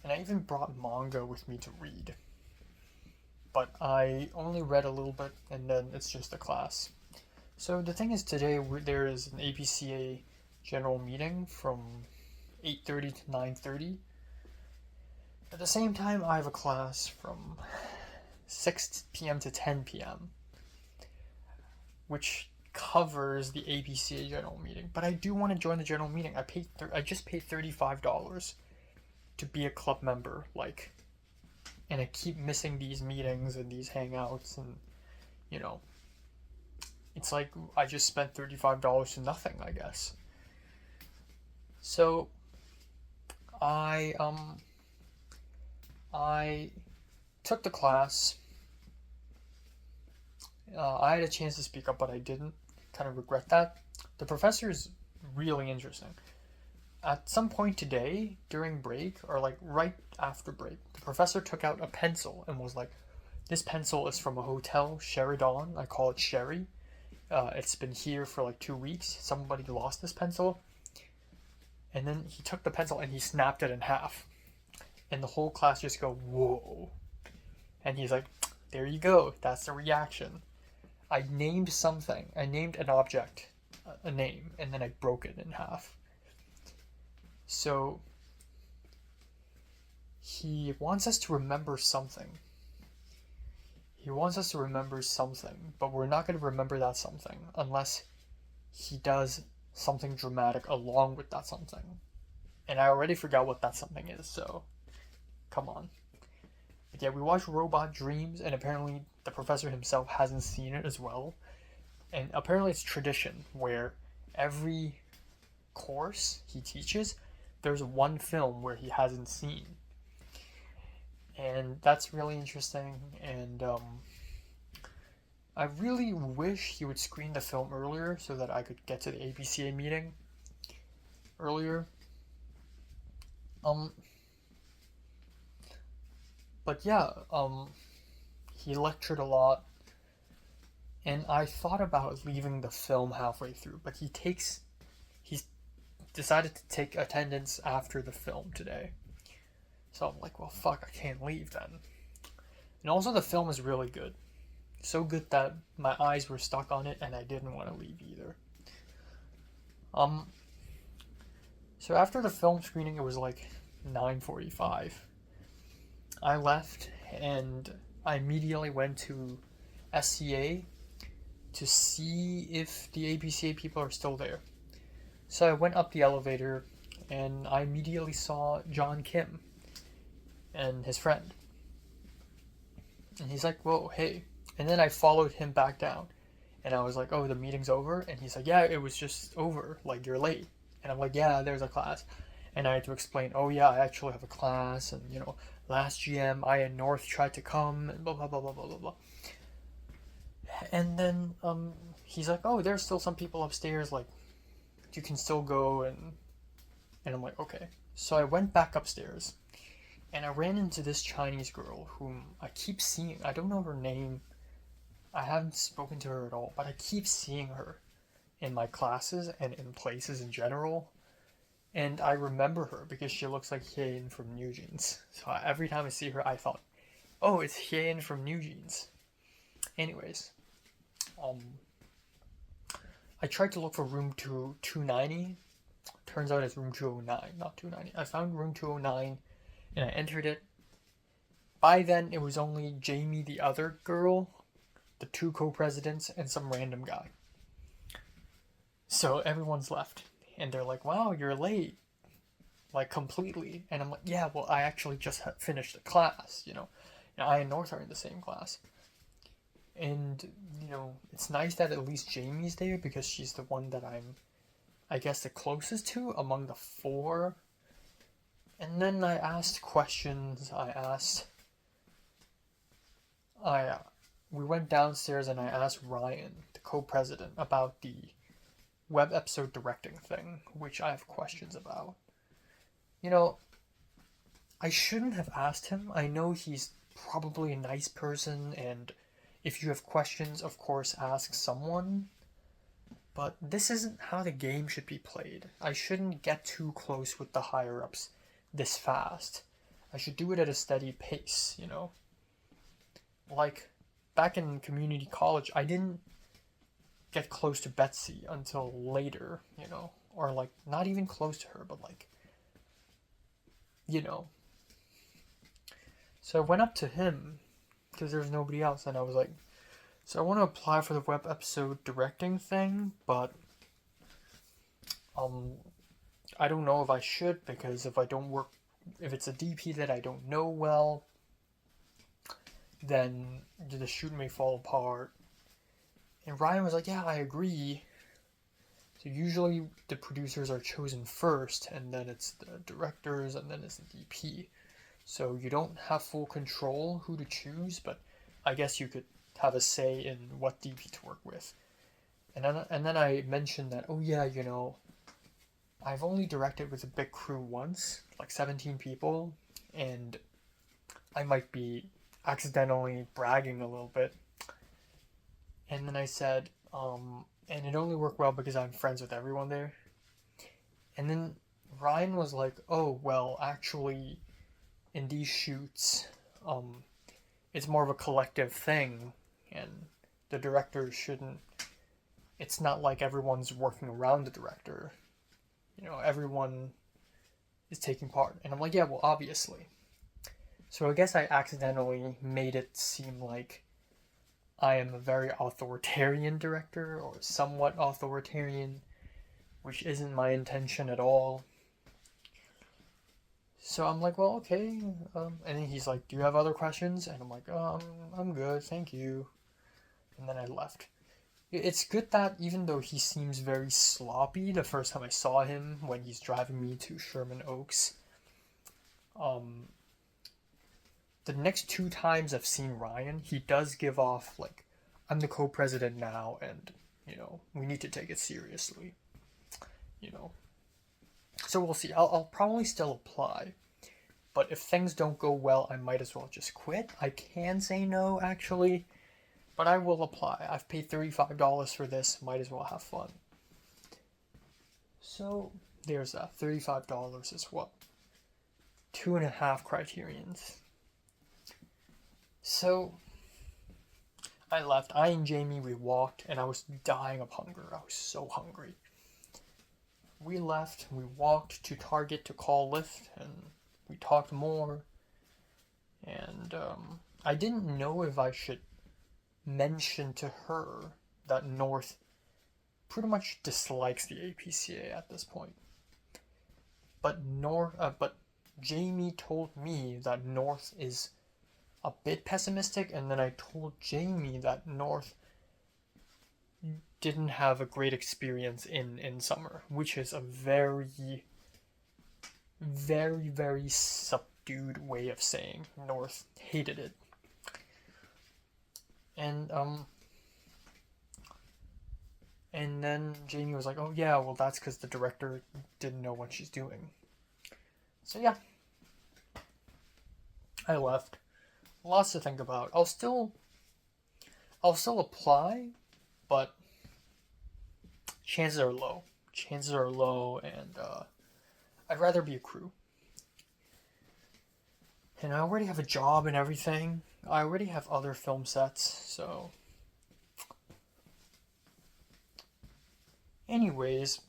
and I even brought manga with me to read. But I only read a little bit, and then it's just a class. So the thing is, today there is an APCA general meeting from 8:30 to 9:30. At the same time, I have a class from 6 p.m. to 10 p.m., which covers the APCA general meeting. But I do want to join the general meeting. I just paid $35 to be a club member, like, and I keep missing these meetings and these hangouts, and, you know, it's like I just spent $35 to nothing, I guess. So I took the class. I had a chance to speak up, but I didn't. Kind of regret that. The professor is really interesting. At some point today, during break, or like right after break, the professor took out a pencil and was like, this pencil is from a hotel, Sheridan. I call it Sherry. It's been here for like 2 weeks. Somebody lost this pencil. And then he took the pencil and he snapped it in half. And the whole class just go, whoa. And he's like, there you go. That's the reaction. I named something. I named an object, a name, and then I broke it in half. So he wants us to remember something. He wants us to remember something, but we're not going to remember that something unless he does something dramatic along with that something. And I already forgot what that something is, so come on. But yeah, we watched Robot Dreams, and apparently the professor himself hasn't seen it as well. And apparently it's tradition where every course he teaches, there's one film where he hasn't seen. And that's really interesting, and I really wish he would screen the film earlier so that I could get to the APCA meeting earlier. But yeah, he lectured a lot, and I thought about leaving the film halfway through, but he's decided to take attendance after the film today. So I'm like, well, fuck, I can't leave then. And also the film is really good. So good that my eyes were stuck on it and I didn't want to leave either. So after the film screening, it was like 9:45. I left and I immediately went to SCA to see if the APCA people are still there. So I went up the elevator and I immediately saw John Kim and his friend. And he's like, whoa, hey. And then I followed him back down. And I was like, oh, the meeting's over? And he's like, yeah, it was just over. Like, you're late. And I'm like, yeah, there's a class. And I had to explain, oh, yeah, I actually have a class. And, you know, last GM, I and North tried to come. And blah, blah, blah, blah, blah, blah, blah. And then he's like, oh, there's still some people upstairs, like, you can still go and I'm like, okay. So I went back upstairs and I ran into this Chinese girl whom I keep seeing. I don't know her name. I haven't spoken to her at all, but I keep seeing her in my classes and in places in general. And I remember her because she looks like Hyein from New Jeans. So every time I see her, I thought, oh, it's Hyein from New Jeans. Anyways, I tried to look for room 290. Turns out it's room 209, not 290. I found room 209 and I entered it. By then, it was only Jamie, the other girl, the 2 co-presidents, and some random guy. So everyone's left. And they're like, wow, you're late. Like, completely. And I'm like, yeah, well, I actually just finished the class, you know. And I and North are in the same class. And, you know, it's nice that at least Jamie's there because she's the one that I'm, I guess, the closest to among the 4. And then I asked questions. We went downstairs and I asked Ryan, the co-president, about the web episode directing thing, which I have questions about. You know, I shouldn't have asked him. I know he's probably a nice person, and if you have questions, of course, ask someone. But this isn't how the game should be played. I shouldn't get too close with the higher-ups this fast. I should do it at a steady pace, you know? Like, back in community college, I didn't get close to Betsy until later, you know? Or, like, not even close to her, but, like, you know. So I went up to him, because there was nobody else, and I was like, so I want to apply for the web episode directing thing, but, I don't know if I should, because if it's a DP that I don't know well, then the shoot may fall apart. And Ryan was like, yeah, I agree. So usually the producers are chosen first, and then it's the directors, and then it's the DP. So you don't have full control who to choose, but I guess you could have a say in what DP to work with. And then I mentioned that, oh yeah, you know, I've only directed with a big crew once, like 17 people, and I might be accidentally bragging a little bit. And then I said, and it only worked well because I'm friends with everyone there. And then Ryan was like, oh, well, actually, in these shoots, it's more of a collective thing, and the director shouldn't, it's not like everyone's working around the director. You know, everyone is taking part. And I'm like, yeah, well, obviously. So I guess I accidentally made it seem like I am a very authoritarian director, or somewhat authoritarian, which isn't my intention at all. So I'm like, well, okay. And then he's like, do you have other questions? And I'm like, I'm good, thank you. And then I left. It's good that even though he seems very sloppy the first time I saw him when he's driving me to Sherman Oaks, the next 2 times I've seen Ryan, he does give off, like, I'm the co-president now, and, you know, we need to take it seriously, you know. So we'll see. I'll probably still apply, but if things don't go well, I might as well just quit. I can say no, actually, but I will apply. I've paid $35 for this, might as well have fun. So, there's that. $35 is what? 2.5 criterions. So, I left. I and Jamie, we walked, and I was dying of hunger. I was so hungry. We left, we walked to Target to call Lyft, and we talked more. And I didn't know if I should mention to her that North pretty much dislikes the APCA at this point. But Jamie told me that North is a bit pessimistic, and then I told Jamie that North didn't have a great experience in summer, which is a very, very, very subdued way of saying North hated it. And And then Jamie was like, oh yeah, well that's because the director didn't know what she's doing. So yeah, I left. Lots to think about. I'll still apply, but chances are low. Chances are low, and I'd rather be a crew. And I already have a job and everything. I already have other film sets, so. Anyways,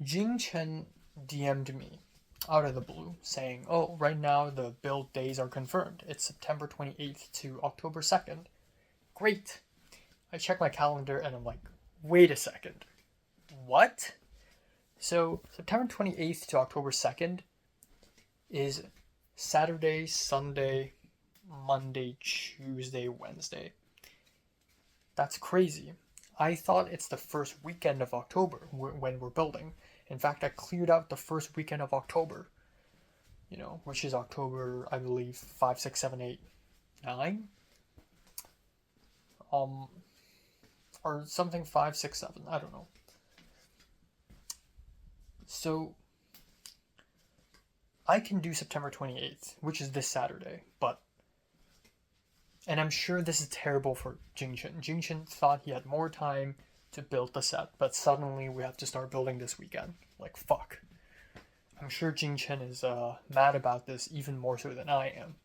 Jing Chen DM'd me out of the blue saying, oh, right now the build days are confirmed. It's September 28th to October 2nd. Great. I check my calendar and I'm like, wait a second. What? So, September 28th to October 2nd is Saturday, Sunday, Monday, Tuesday, Wednesday. That's crazy. I thought it's the first weekend of October when we're building. In fact, I cleared out the first weekend of October, which is October, I believe, 5, 6, 7, 8, 9? Or something 5, 6, 7, I don't know. So, I can do September 28th, which is this Saturday, and I'm sure this is terrible for Jingchen. Jingchen thought he had more time to build the set, but suddenly we have to start building this weekend. Like, fuck. I'm sure Jingchen is mad about this even more so than I am.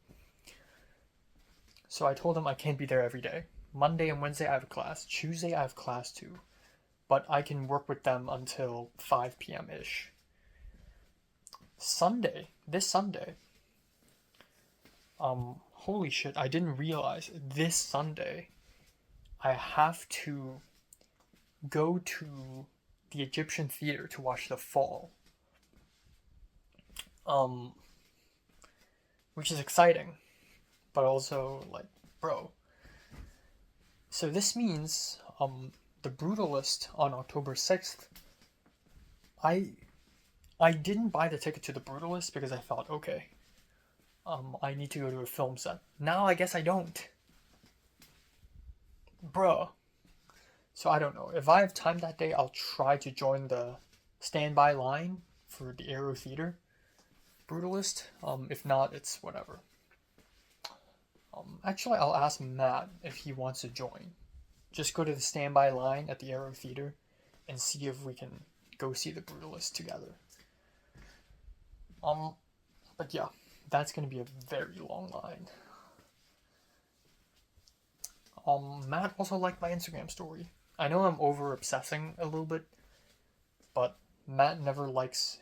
So I told him I can't be there every day. Monday and Wednesday I have a class. Tuesday I have class too. But I can work with them until 5 p.m.-ish. This Sunday, holy shit, I didn't realize this Sunday I have to go to the Egyptian Theater to watch The Fall. Which is exciting, but also like, bro. So this means, The Brutalist on October 6th, I didn't buy the ticket to The Brutalist because I thought, okay, I need to go to a film set. Now I guess I don't. Bruh. So I don't know. If I have time that day, I'll try to join the standby line for the Aero Theater Brutalist. If not, it's whatever. Actually, I'll ask Matt if he wants to join. Just go to the standby line at the Aero Theater and see if we can go see the Brutalist together. But yeah, that's gonna be a very long line. Matt also liked my Instagram story. I know I'm over obsessing a little bit, but Matt never likes.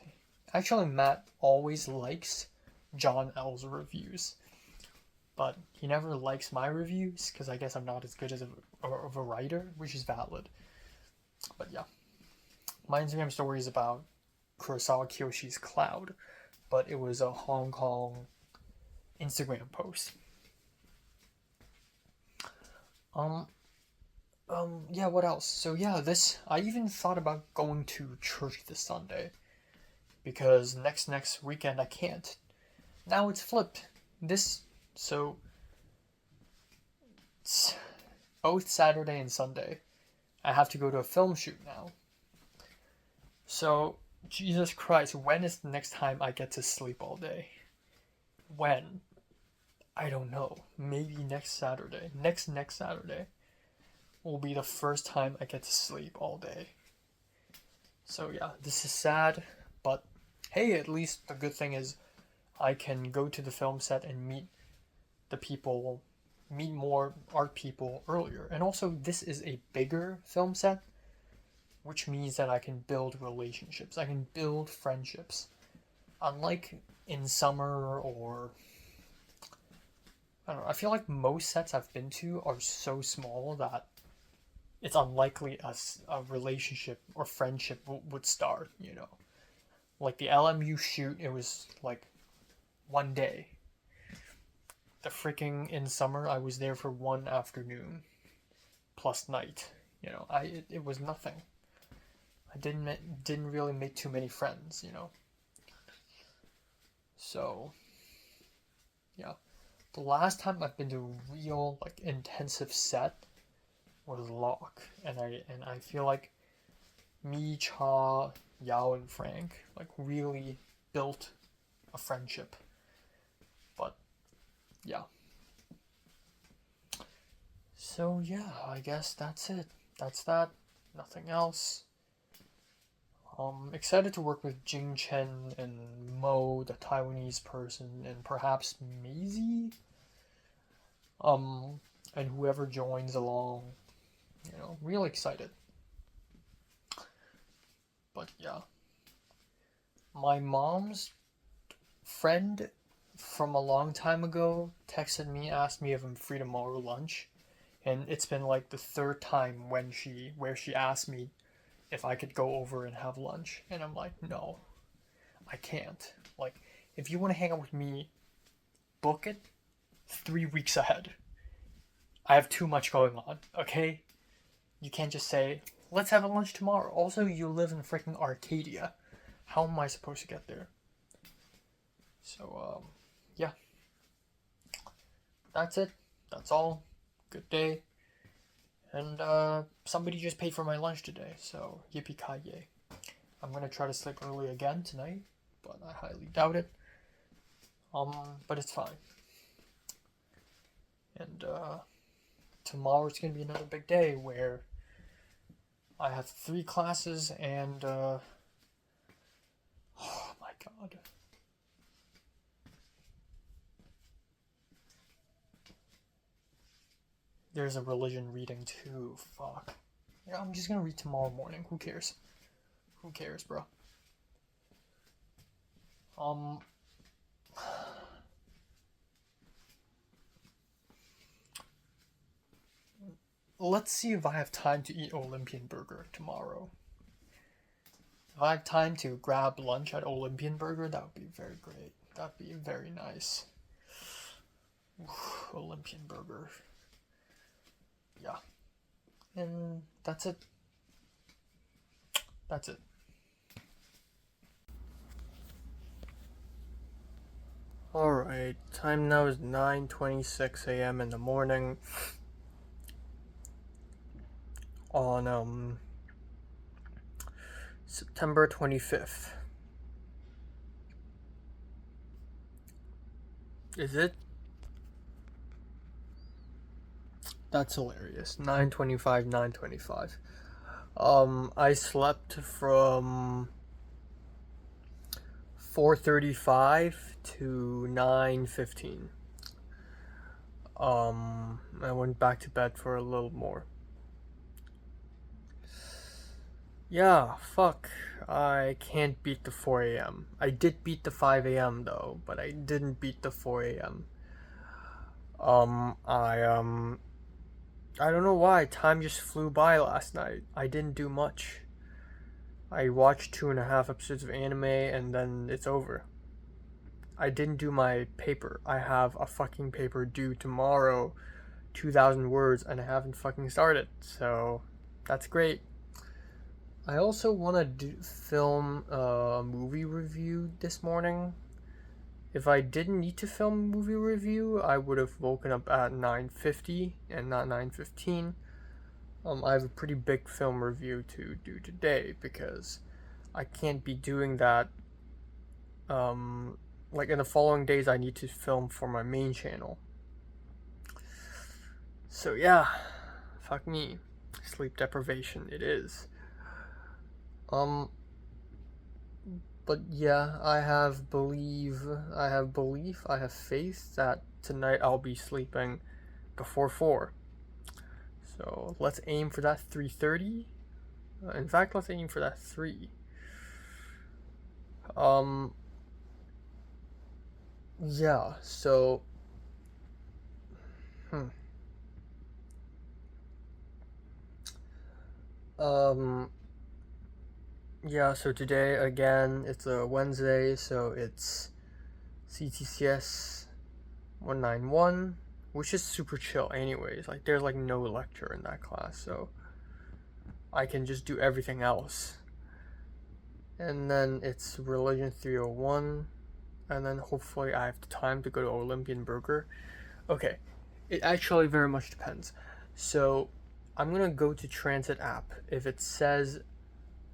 Actually, Matt always likes John L's reviews, but he never likes my reviews because I guess I'm not as good as of a writer, which is valid. But yeah, my Instagram story is about Kurosawa Kiyoshi's Cloud, but it was a Hong Kong Instagram post. Yeah, what else? So yeah, I even thought about going to church this Sunday, because next weekend I can't. Now it's flipped. So both Saturday and Sunday, I have to go to a film shoot now. So, Jesus Christ, when is the next time I get to sleep all day? When? I don't know. Maybe next Saturday. Next Saturday will be the first time I get to sleep all day. So yeah, this is sad, but hey, at least the good thing is I can go to the film set and meet more art people earlier. And also, this is a bigger film set, which means that I can build relationships. I can build friendships. Unlike in summer or... I don't know, I feel like most sets I've been to are so small that it's unlikely a relationship or friendship would start, Like the LMU shoot, it was like one day. In summer, I was there for one afternoon plus night. It was nothing. I didn't really make too many friends, So, yeah. The last time I've been to a real like intensive set was Locke, and I feel like me, Cha, Yao, and Frank like really built a friendship. But yeah. So yeah, I guess that's it. That's that. Nothing else. Excited to work with Jing Chen and Mo, the Taiwanese person, and perhaps Maisie. And whoever joins along, real excited. But yeah, my mom's friend from a long time ago texted me, asked me if I'm free tomorrow lunch, and it's been like the third time where she asked me if I could go over and have lunch, and I'm like, no, I can't. Like, if you want to hang out with me, book it 3 weeks ahead. I have too much going on, okay? You can't just say, let's have a lunch tomorrow. Also, you live in freaking Arcadia. How am I supposed to get there? So, yeah. That's it. That's all. Good day. And somebody just paid for my lunch today, so yippee-ki-yay. I'm gonna try to sleep early again tonight, but I highly doubt it. But it's fine. And tomorrow it's gonna be another big day where I have 3 classes and oh my god. There's a religion reading too. Fuck. Yeah, I'm just gonna read tomorrow morning. Who cares? Who cares, bro? Let's see if I have time to eat Olympian Burger tomorrow. If I have time to grab lunch at Olympian Burger, that would be very great. That'd be very nice. Olympian Burger. Yeah. And that's it. That's it. Alright, time now is 9:26 a.m. in the morning. On September 25th. Is it? That's hilarious. 9:25, 9:25. I slept from 4:35 to 9:15. I went back to bed for a little more. Yeah, fuck. I can't beat the 4 a.m. I did beat the 5 a.m. though, but I didn't beat the 4 a.m. I don't know why. Time just flew by last night. I didn't do much. I watched 2.5 episodes of anime and then it's over. I didn't do my paper. I have a fucking paper due tomorrow, 2,000 words, and I haven't fucking started. So, that's great. I also want to film a movie review this morning. If I didn't need to film a movie review, I would have woken up at 9:50 and not 9:15. I have a pretty big film review to do today because I can't be doing that. Like in the following days, I need to film for my main channel. So yeah, fuck me. Sleep deprivation, it is. But yeah, I have belief, I have faith that tonight I'll be sleeping before 4. So let's aim for that 3:30. In fact, let's aim for that 3. Yeah, so yeah, so today again it's a Wednesday, so it's CTCS 191, which is super chill anyways. Like there's like no lecture in that class, so I can just do everything else. And then it's Religion 301, and then hopefully I have the time to go to Olympian Burger. Okay, it actually very much depends. So I'm gonna go to transit app. If it says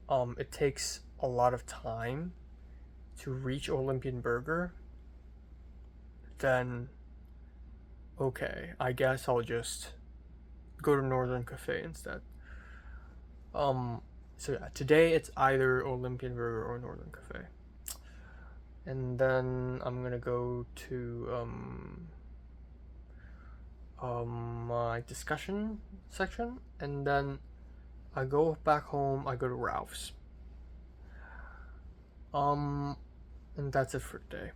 it takes a lot of time to reach Olympian Burger, then okay, I guess I'll just go to Northern Cafe instead. So yeah, today it's either Olympian Burger or Northern Cafe. And then I'm gonna go to my discussion section, and then I go back home, I go to Ralph's. And that's it for today.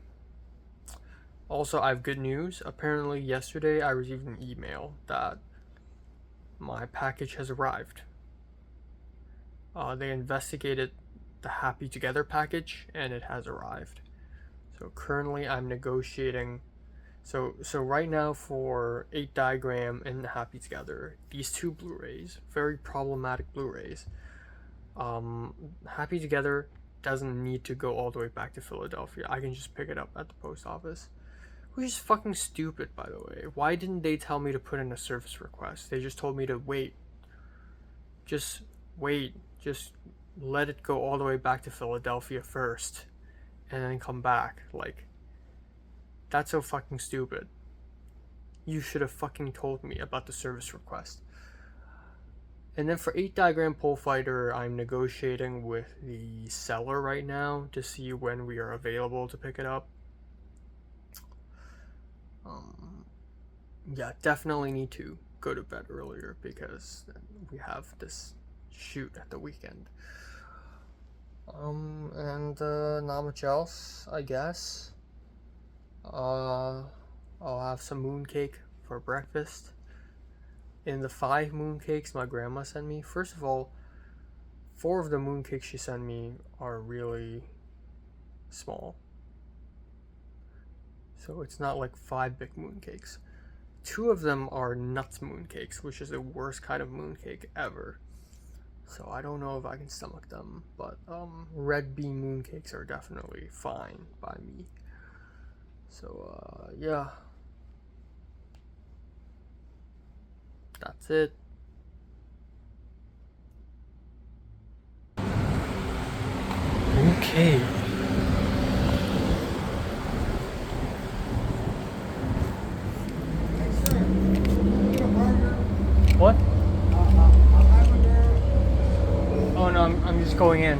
Also, I have good news. Apparently yesterday I received an email that my package has arrived. They investigated the Happy Together package and it has arrived. So currently I'm negotiating. So right now for 8 Diagram and Happy Together, these two Blu-rays, very problematic Blu-rays. Happy Together doesn't need to go all the way back to Philadelphia. I can just pick it up at the post office. Which is fucking stupid, by the way. Why didn't they tell me to put in a service request? They just told me to wait. Just wait. Just let it go all the way back to Philadelphia first. And then come back. Like, that's so fucking stupid. You should have fucking told me about the service request. And then for 8 Diagram Pole Fighter, I'm negotiating with the seller right now to see when we are available to pick it up. Yeah, definitely need to go to bed earlier because we have this shoot at the weekend. And not much else, I guess. I'll have some mooncake for breakfast. In the 5 mooncakes my grandma sent me, first of all, 4 of the mooncakes she sent me are really small. So it's not like 5 big mooncakes. 2 of them are nuts mooncakes, which is the worst kind of mooncake ever. So I don't know if I can stomach them, but red bean mooncakes are definitely fine by me. So yeah. That's it. Okay. What? Oh no, I'm just going in.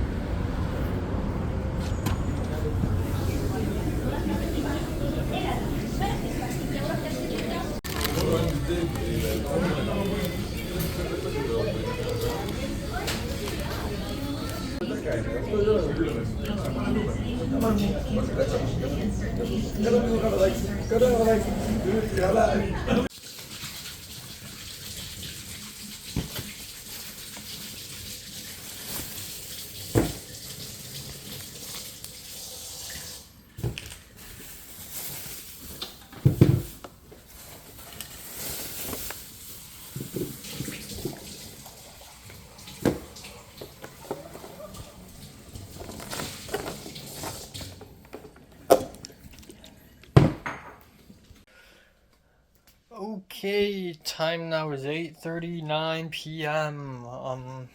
Okay, time now is 8:39 p.m.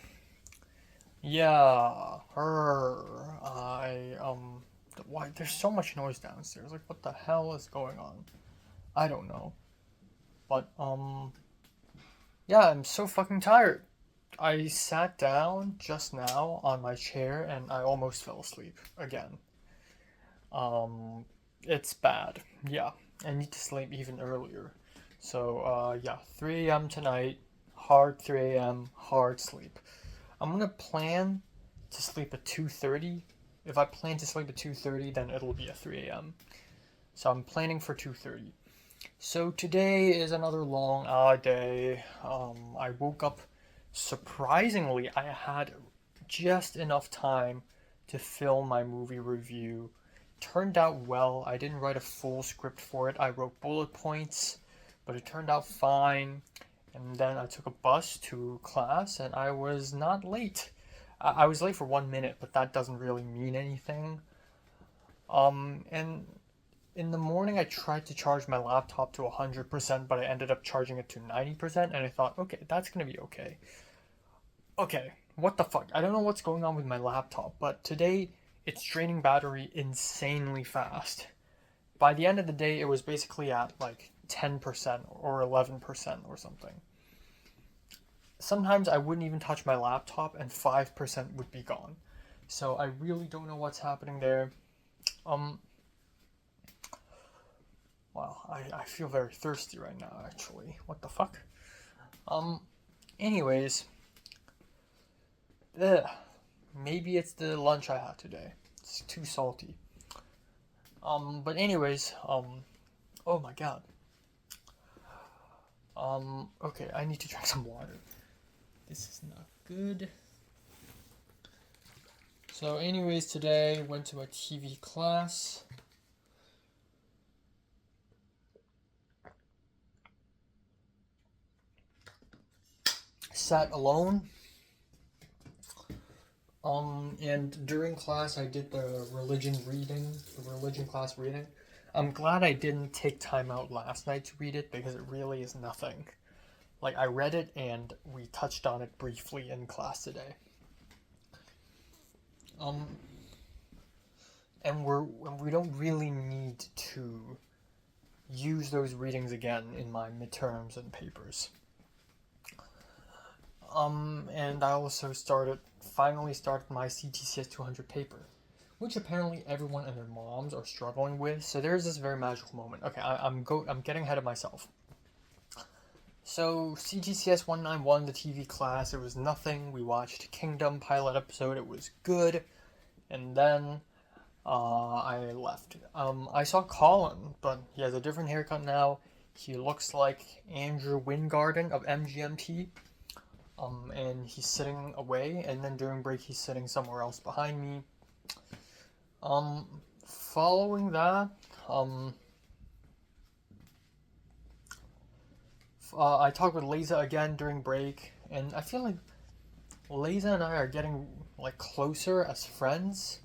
Yeah, why, there's so much noise downstairs, like, what the hell is going on? I don't know. But, yeah, I'm so fucking tired. I sat down just now on my chair and I almost fell asleep again. It's bad. Yeah, I need to sleep even earlier. So, yeah, 3 a.m. tonight, hard 3 a.m., hard sleep. I'm gonna plan to sleep at 2:30. If I plan to sleep at 2:30, then it'll be at 3 a.m. So I'm planning for 2:30. So today is another long day. I woke up, surprisingly, I had just enough time to film my movie review. Turned out well. I didn't write a full script for it. I wrote bullet points, but it turned out fine. And then I took a bus to class and I was not late. I was late for 1 minute, but that doesn't really mean anything. And in the morning I tried to charge my laptop to 100%, but I ended up charging it to 90%, and I thought, okay, that's gonna be okay. Okay, what the fuck? I don't know what's going on with my laptop, but today it's draining battery insanely fast. By the end of the day, it was basically at like 10% or 11% or something. Sometimes I wouldn't even touch my laptop and 5% would be gone. So I really don't know what's happening there. Wow, I feel very thirsty right now, actually. What the fuck? Anyways. Ugh. Maybe it's the lunch I had today. It's too salty. But anyways, oh my god. Okay, I need to drink some water. This is not good. So anyways, today went to a TV class. Sat alone. And during class I did the religion class reading. I'm glad I didn't take time out last night to read it because it really is nothing. Like, I read it and we touched on it briefly in class today. And we don't really need to use those readings again in my midterms and papers. And I also finally started my CTCS 200 paper, which apparently everyone and their moms are struggling with. So there's this very magical moment. Okay, I'm getting ahead of myself. So CTCS 191, the TV class, it was nothing. We watched Kingdom pilot episode. It was good, and then I left. I saw Colin, but he has a different haircut now. He looks like Andrew Wingarden of MGMT. And he's sitting away, and then during break he's sitting somewhere else behind me. Following that, I talked with Leza again during break, and I feel like Leza and I are getting like closer as friends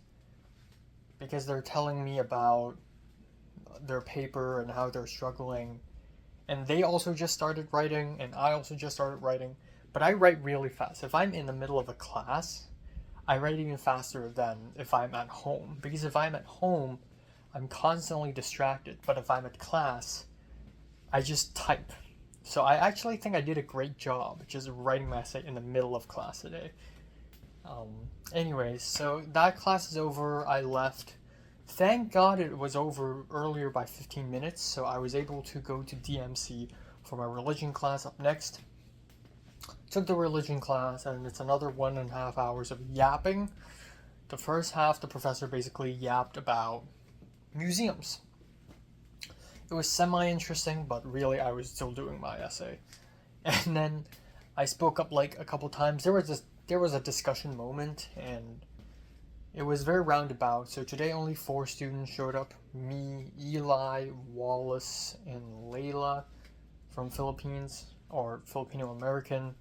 because they're telling me about their paper and how they're struggling, and they also just started writing, and I also just started writing. But I write really fast. If I'm in the middle of a class, I write even faster than if I'm at home. Because if I'm at home, I'm constantly distracted. But if I'm at class, I just type. So I actually think I did a great job just writing my essay in the middle of class today. Anyways, so that class is over. I left. Thank God it was over earlier by 15 minutes, so I was able to go to DMC for my religion class up next. Took the religion class, and it's another 1.5 hours of yapping. The first half, the professor basically yapped about museums. It was semi-interesting, but really I was still doing my essay. And then I spoke up like a couple times. There was a discussion moment, and it was very roundabout. So today only 4 students showed up. Me, Eli, Wallace, and Layla from Philippines, or Filipino American.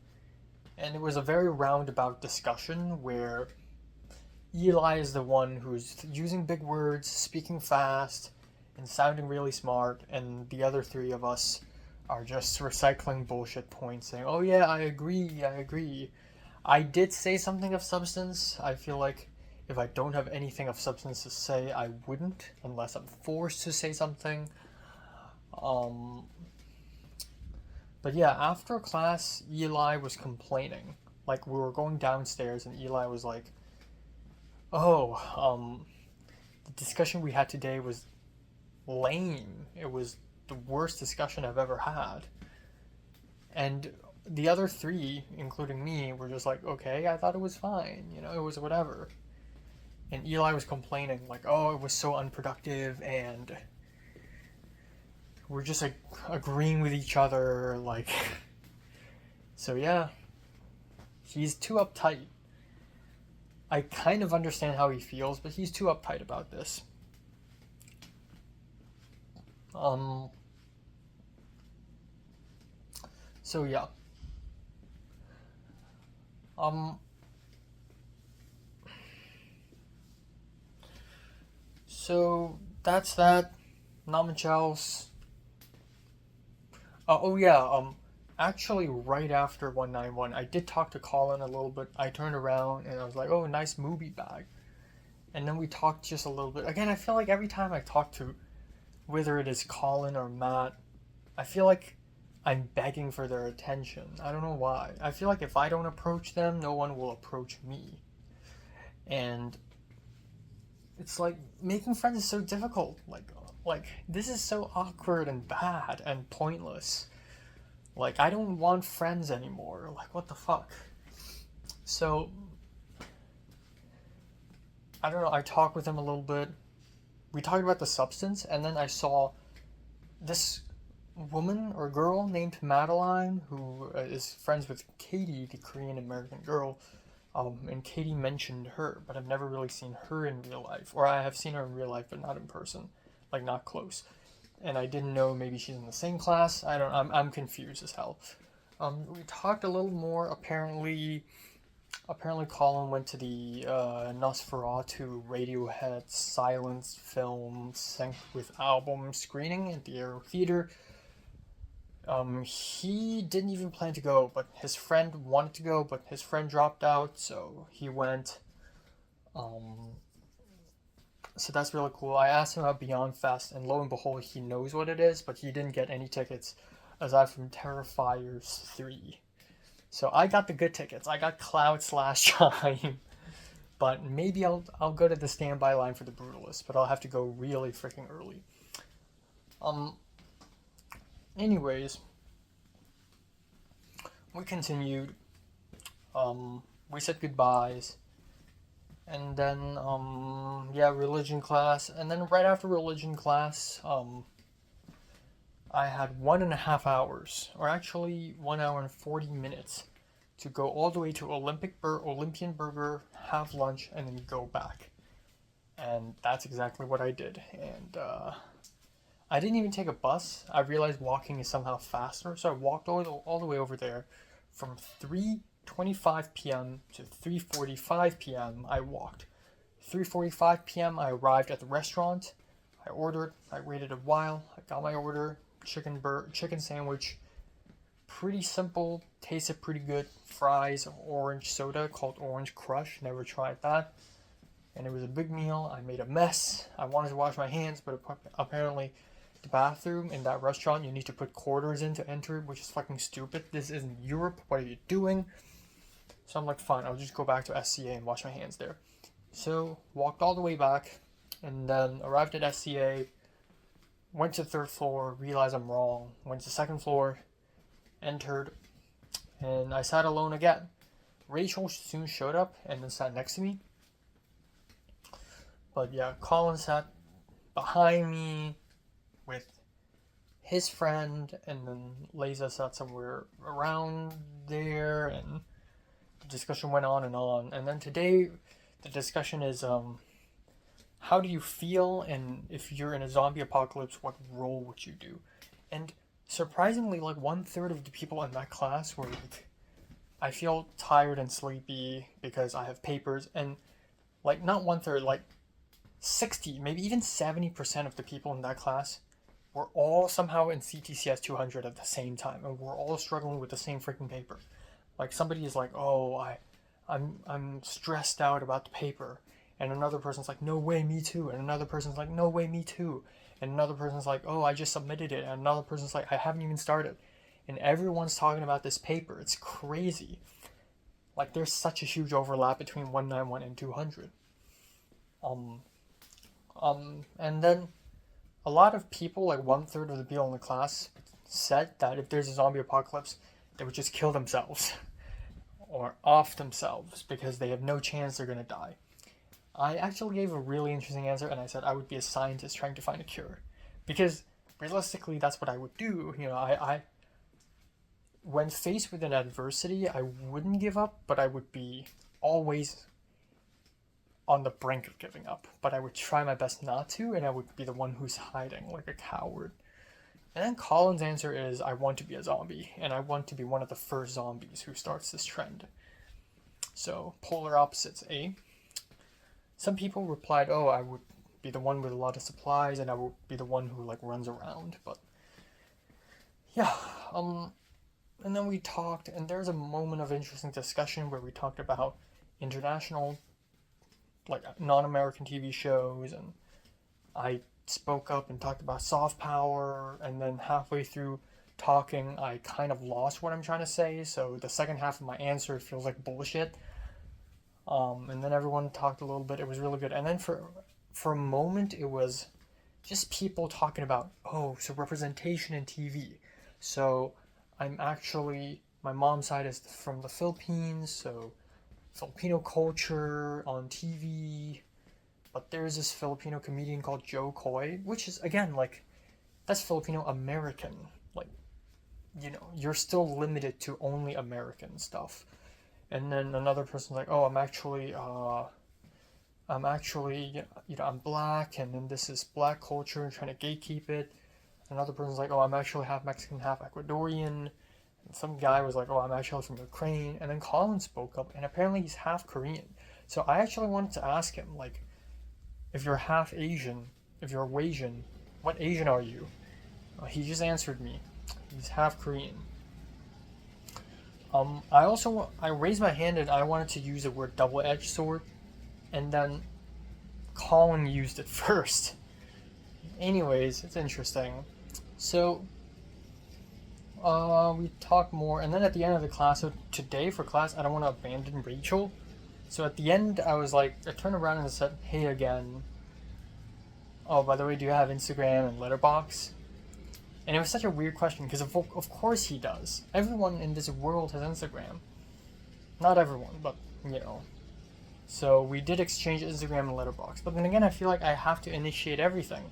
And it was a very roundabout discussion where Eli is the one who's using big words, speaking fast, and sounding really smart, and the other 3 of us are just recycling bullshit points, saying, oh yeah, I agree. I did say something of substance. I feel like if I don't have anything of substance to say, I wouldn't, unless I'm forced to say something. But yeah, after class, Eli was complaining. Like, we were going downstairs, and Eli was like, the discussion we had today was lame. It was the worst discussion I've ever had. And the other 3, including me, were just like, okay, I thought it was fine. It was whatever. And Eli was complaining, like, oh, it was so unproductive, and we're just like agreeing with each other, like. So yeah, he's too uptight. I kind of understand how he feels, but he's too uptight about this. So yeah. So that's that. not much else. Oh yeah, actually right after 191, I did talk to Colin a little bit. I turned around and I was like, oh, nice movie bag. And then we talked just a little bit. Again, I feel like every time I talk to, whether it is Colin or Matt, I feel like I'm begging for their attention. I don't know why. I feel like if I don't approach them, no one will approach me. And it's like making friends is so difficult. Like this is so awkward and bad and pointless. Like I don't want friends anymore. Like what the fuck? So I don't know, I talked with him a little bit. We talked about the substance, and then I saw this woman or girl named Madeline who is friends with Katie, the Korean American girl. And Katie mentioned her, but I've never really seen her in real life. Or I have seen her in real life, but not in person. Like, not close. And I didn't know maybe she's in the same class. I'm confused as hell. We talked a little more. Apparently Colin went to the Nosferatu Radiohead Silence film Synced with Album screening at the Aero Theater. He didn't even plan to go, but his friend wanted to go, but his friend dropped out, so he went. So that's really cool. I asked him about Beyond Fest, and lo and behold, he knows what it is, but he didn't get any tickets aside from Terrifiers 3. So I got the good tickets. I got Cloud/Chime. But maybe I'll go to the standby line for the Brutalist, but I'll have to go really freaking early. Anyways, we continued. We said goodbyes. And then, religion class. And then right after religion class, I had 1.5 hours, or actually 1 hour and 40 minutes, to go all the way to Olympian Burger, have lunch, and then go back. And that's exactly what I did. And I didn't even take a bus. I realized walking is somehow faster, so I walked all the way over there. From 3:25 p.m. to 3:45 p.m. I walked. 3:45 p.m. I arrived at the restaurant. I ordered. I waited a while. I got my order. Chicken sandwich. Pretty simple. Tasted pretty good. Fries, orange soda called Orange Crush. Never tried that. And it was a big meal. I made a mess. I wanted to wash my hands, but apparently the bathroom in that restaurant, you need to put quarters in to enter, which is fucking stupid. This isn't Europe. What are you doing? So I'm like, fine, I'll just go back to SCA and wash my hands there. So, walked all the way back, and then arrived at SCA, went to the 3rd floor, realized I'm wrong, went to the 2nd floor, entered, and I sat alone again. Rachel soon showed up and then sat next to me. But yeah, Colin sat behind me with his friend, and then Leza sat somewhere around there, and the discussion went on. And then today, the discussion is, how do you feel, and if you're in a zombie apocalypse, what role would you do? And surprisingly, like 1/3 of the people in that class were like, I feel tired and sleepy because I have papers, and like not 1/3, like 60, maybe even 70% of the people in that class were all somehow in CTCS 200 at the same time, and we're all struggling with the same freaking paper. Like somebody is like, oh, I'm stressed out about the paper, and another person's like, no way, me too, and another person's like, no way, me too, and another person's like, oh, I just submitted it, and another person's like, I haven't even started, and everyone's talking about this paper. It's crazy. Like there's such a huge overlap between 191 and 200. And then a lot of people, like 1/3 of the people in the class, said that if there's a zombie apocalypse, they would just kill themselves or off themselves because they have no chance they're gonna die. I actually gave a really interesting answer, and I said I would be a scientist trying to find a cure, because realistically, that's what I would do. You know, I when faced with an adversity, I wouldn't give up, but I would be always on the brink of giving up, but I would try my best not to, and I would be the one who's hiding like a coward. And then Colin's answer is, I want to be a zombie, and I want to be one of the first zombies who starts this trend. So, polar opposites, eh? Some people replied, oh, I would be the one with a lot of supplies, and I would be the one who like runs around. But yeah, and then we talked, and there's a moment of interesting discussion where we talked about international, like non-American TV shows, and I spoke up and talked about soft power, and then halfway through talking, I kind of lost what I'm trying to say, so the second half of my answer feels like bullshit. And then everyone talked a little bit. It was really good. And then for a moment, it was just people talking about, oh, so representation in TV. So I'm actually, my mom's side is from the Philippines, so Filipino culture on TV. But there's this Filipino comedian called Joe Coy, which is, again, like, that's Filipino American. Like, you know, you're still limited to only American stuff. And then another person's like, oh, I'm actually, I'm black, and then this is black culture and trying to gatekeep it. Another person's like, oh, I'm actually half Mexican, half Ecuadorian. And some guy was like, oh, I'm actually from Ukraine. And then Colin spoke up, and apparently he's half Korean. So I actually wanted to ask him, like, if you're half Asian, if you're Asian, what Asian are you? He just answered me. He's half Korean. I raised my hand and I wanted to use the word double-edged sword, and then Colin used it first. Anyways, it's interesting. So, we talked more, and then at the end of the class, so today for class, I don't want to abandon Rachel. So at the end, I was like, I turned around and I said, hey again. Oh, by the way, do you have Instagram and Letterboxd? And it was such a weird question, because of course he does. Everyone in this world has Instagram. Not everyone, but, you know. So we did exchange Instagram and Letterboxd. But then again, I feel like I have to initiate everything.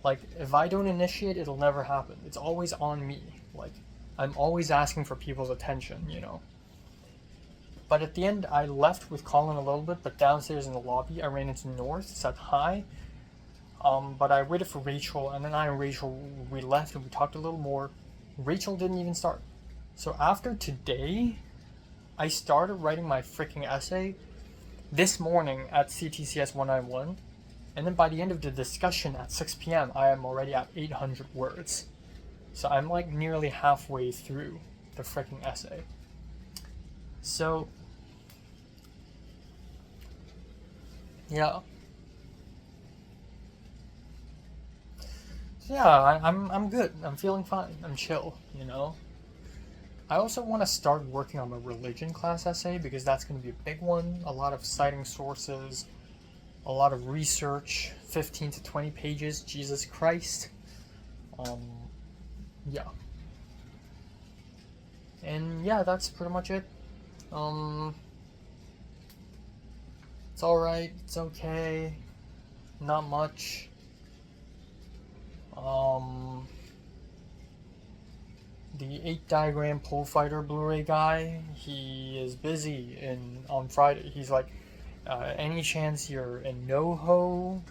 Like, if I don't initiate, it'll never happen. It's always on me. Like, I'm always asking for people's attention, you know. But at the end, I left with Colin a little bit, but downstairs in the lobby, I ran into North, said hi. But I waited for Rachel, and then I and Rachel, we left and we talked a little more. Rachel didn't even start. So after today, I started writing my freaking essay this morning at CTCS 191, and then by the end of the discussion at 6 p.m., I am already at 800 words. So I'm like nearly halfway through the freaking essay. So, yeah. Yeah, I'm good. I'm feeling fine. I'm chill, you know? I also want to start working on my religion class essay, because that's going to be a big one. A lot of citing sources, a lot of research, 15 to 20 pages, Jesus Christ. Yeah. And yeah, that's pretty much it. It's alright, it's okay. Not much. The 8 Diagram Pole Fighter Blu-ray guy, he is busy on Friday. He's like, any chance you're in NoHo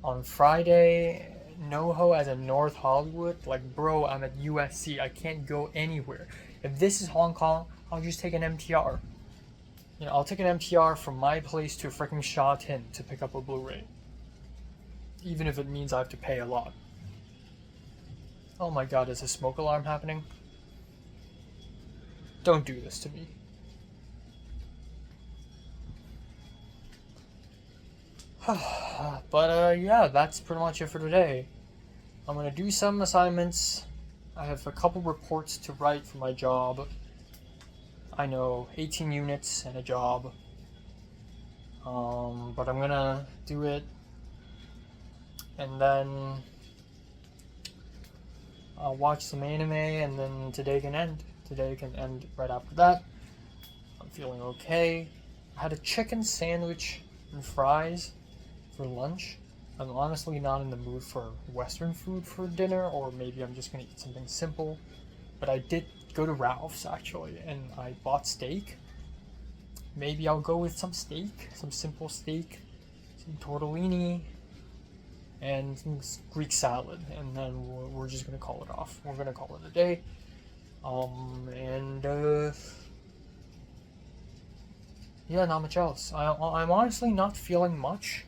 on Friday? NoHo as in North Hollywood? Like, bro, I'm at USC. I can't go anywhere. If this is Hong Kong, I'll just take an MTR. You know, I'll take an MTR from my place to freaking Sha Tin to pick up a Blu-ray. Even if it means I have to pay a lot. Oh my god, is a smoke alarm happening? Don't do this to me. But yeah, that's pretty much it for today. I'm gonna do some assignments. I have a couple reports to write for my job. I know, 18 units and a job. But I'm gonna do it. And then I'll watch some anime, and then today can end. Today can end right after that. I'm feeling okay. I had a chicken sandwich and fries for lunch. I'm honestly not in the mood for Western food for dinner, or maybe I'm just gonna eat something simple. But I did go to Ralph's actually, and I bought steak. Maybe I'll go with some steak, some simple steak, some tortellini, and some Greek salad, and then we're just gonna call it off. We're gonna call it a day. Yeah, not much else. I'm honestly not feeling much.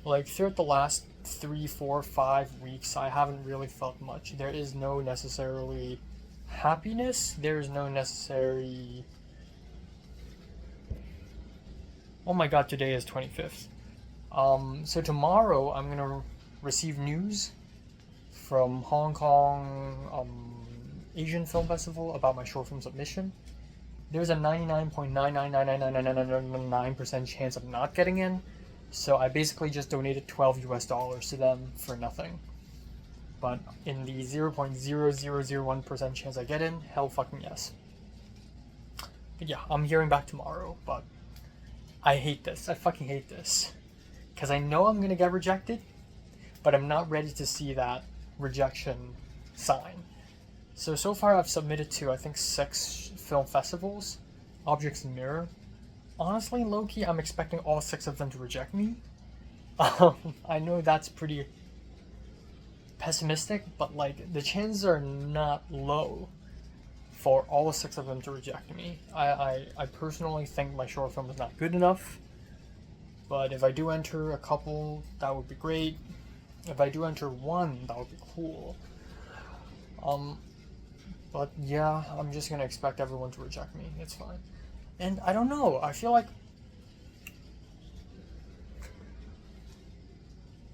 Like, throughout the last 3, 4, 5 weeks, I haven't really felt much. There is no necessarily happiness. There is no necessary... Oh my god, today is 25th. So tomorrow I'm gonna receive news from Hong Kong Asian Film Festival about my short film submission. There's a 99.9999999% chance of not getting in, so I basically just donated $12 to them for nothing. But in the 0.0001% chance I get in, hell fucking yes. But yeah, I'm hearing back tomorrow, but I hate this. I fucking hate this. Because I know I'm gonna get rejected, but I'm not ready to see that rejection sign. So far I've submitted to, I think, 6 film festivals, Objects in Mirror. Honestly, low-key, I'm expecting all 6 of them to reject me. I know that's pretty pessimistic, but like, the chances are not low for all 6 of them to reject me. I personally think my short film is not good enough, but if I do enter a couple, that would be great. If I do enter 1, that would be cool. But yeah, I'm just gonna expect everyone to reject me. It's fine. And I don't know, I feel like...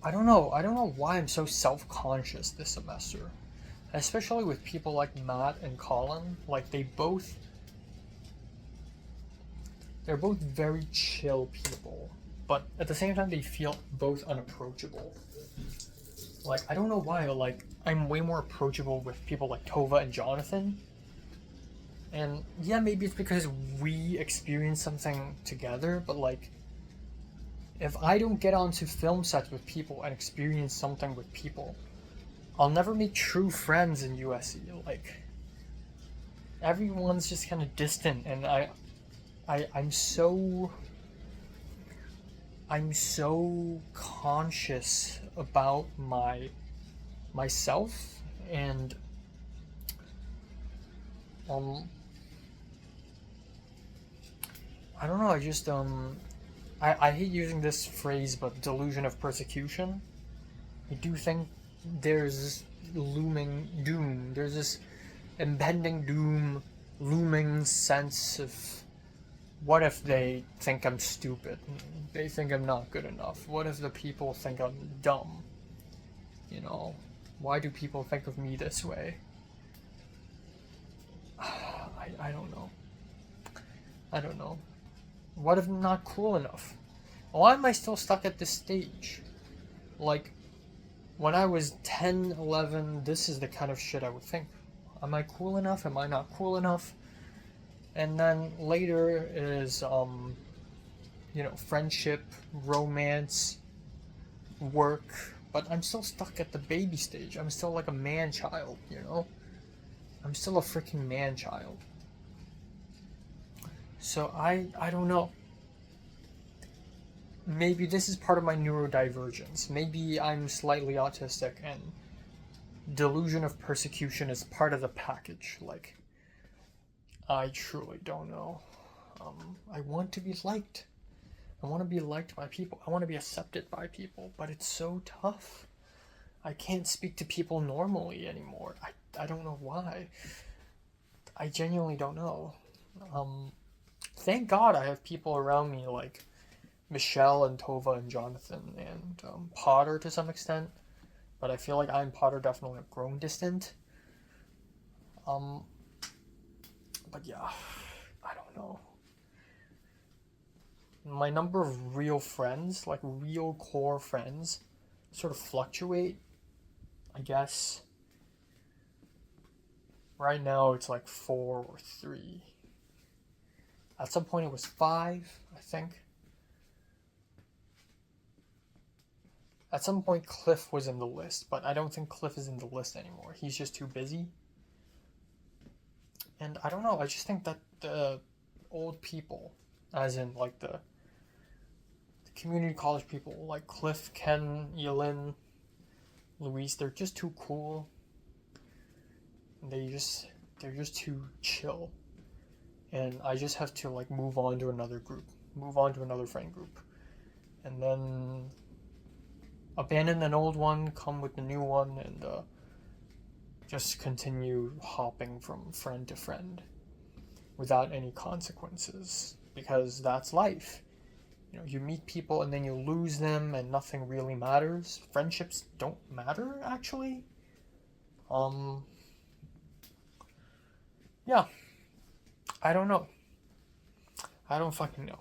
I don't know why I'm so self-conscious this semester. Especially with people like Matt and Colin. Like, they're both very chill people. But at the same time, they feel both unapproachable. Like, I don't know why, like, I'm way more approachable with people like Tova and Jonathan. And yeah, maybe it's because we experienced something together, but like, if I don't get onto film sets with people and experience something with people, I'll never make true friends in USC. Like, everyone's just kind of distant, and I'm so conscious about myself, and I don't know, I just I hate using this phrase, but delusion of persecution. I do think there's this looming doom, there's this impending doom, looming sense of, what if they think I'm stupid? They think I'm not good enough. What if the people think I'm dumb? You know, why do people think of me this way? I don't know. I don't know. What if I'm not cool enough? Why am I still stuck at this stage? Like, when I was 10, 11, this is the kind of shit I would think. Am I cool enough? Am I not cool enough? And then later is, you know, friendship, romance, work. But I'm still stuck at the baby stage. I'm still like a man-child, you know? I'm still a freaking man-child. So I don't know. Maybe this is part of my neurodivergence. Maybe I'm slightly autistic and delusion of persecution is part of the package. Like, I truly don't know. I want to be liked. I want to be liked by people. I want to be accepted by people, but it's so tough. I can't speak to people normally anymore. I don't know why. I genuinely don't know. Thank God I have people around me like Michelle and Tova and Jonathan and Potter to some extent. But I feel like I and Potter definitely have grown distant. But yeah, I don't know. My number of real friends, like real core friends, sort of fluctuate, I guess. Right now it's like 4 or 3. At some point it was 5, I think. At some point Cliff was in the list, but I don't think Cliff is in the list anymore. He's just too busy. And I don't know, I just think that the old people, as in like the community college people, like Cliff, Ken, Yelin, Luis, they're just too cool. They're just too chill. And I just have to like move on to another group, move on to another friend group. And then abandon an old one, come with the new one, and just continue hopping from friend to friend without any consequences, because that's life. You know, you meet people and then you lose them and nothing really matters. Friendships don't matter, actually. Yeah. I don't know. I don't fucking know.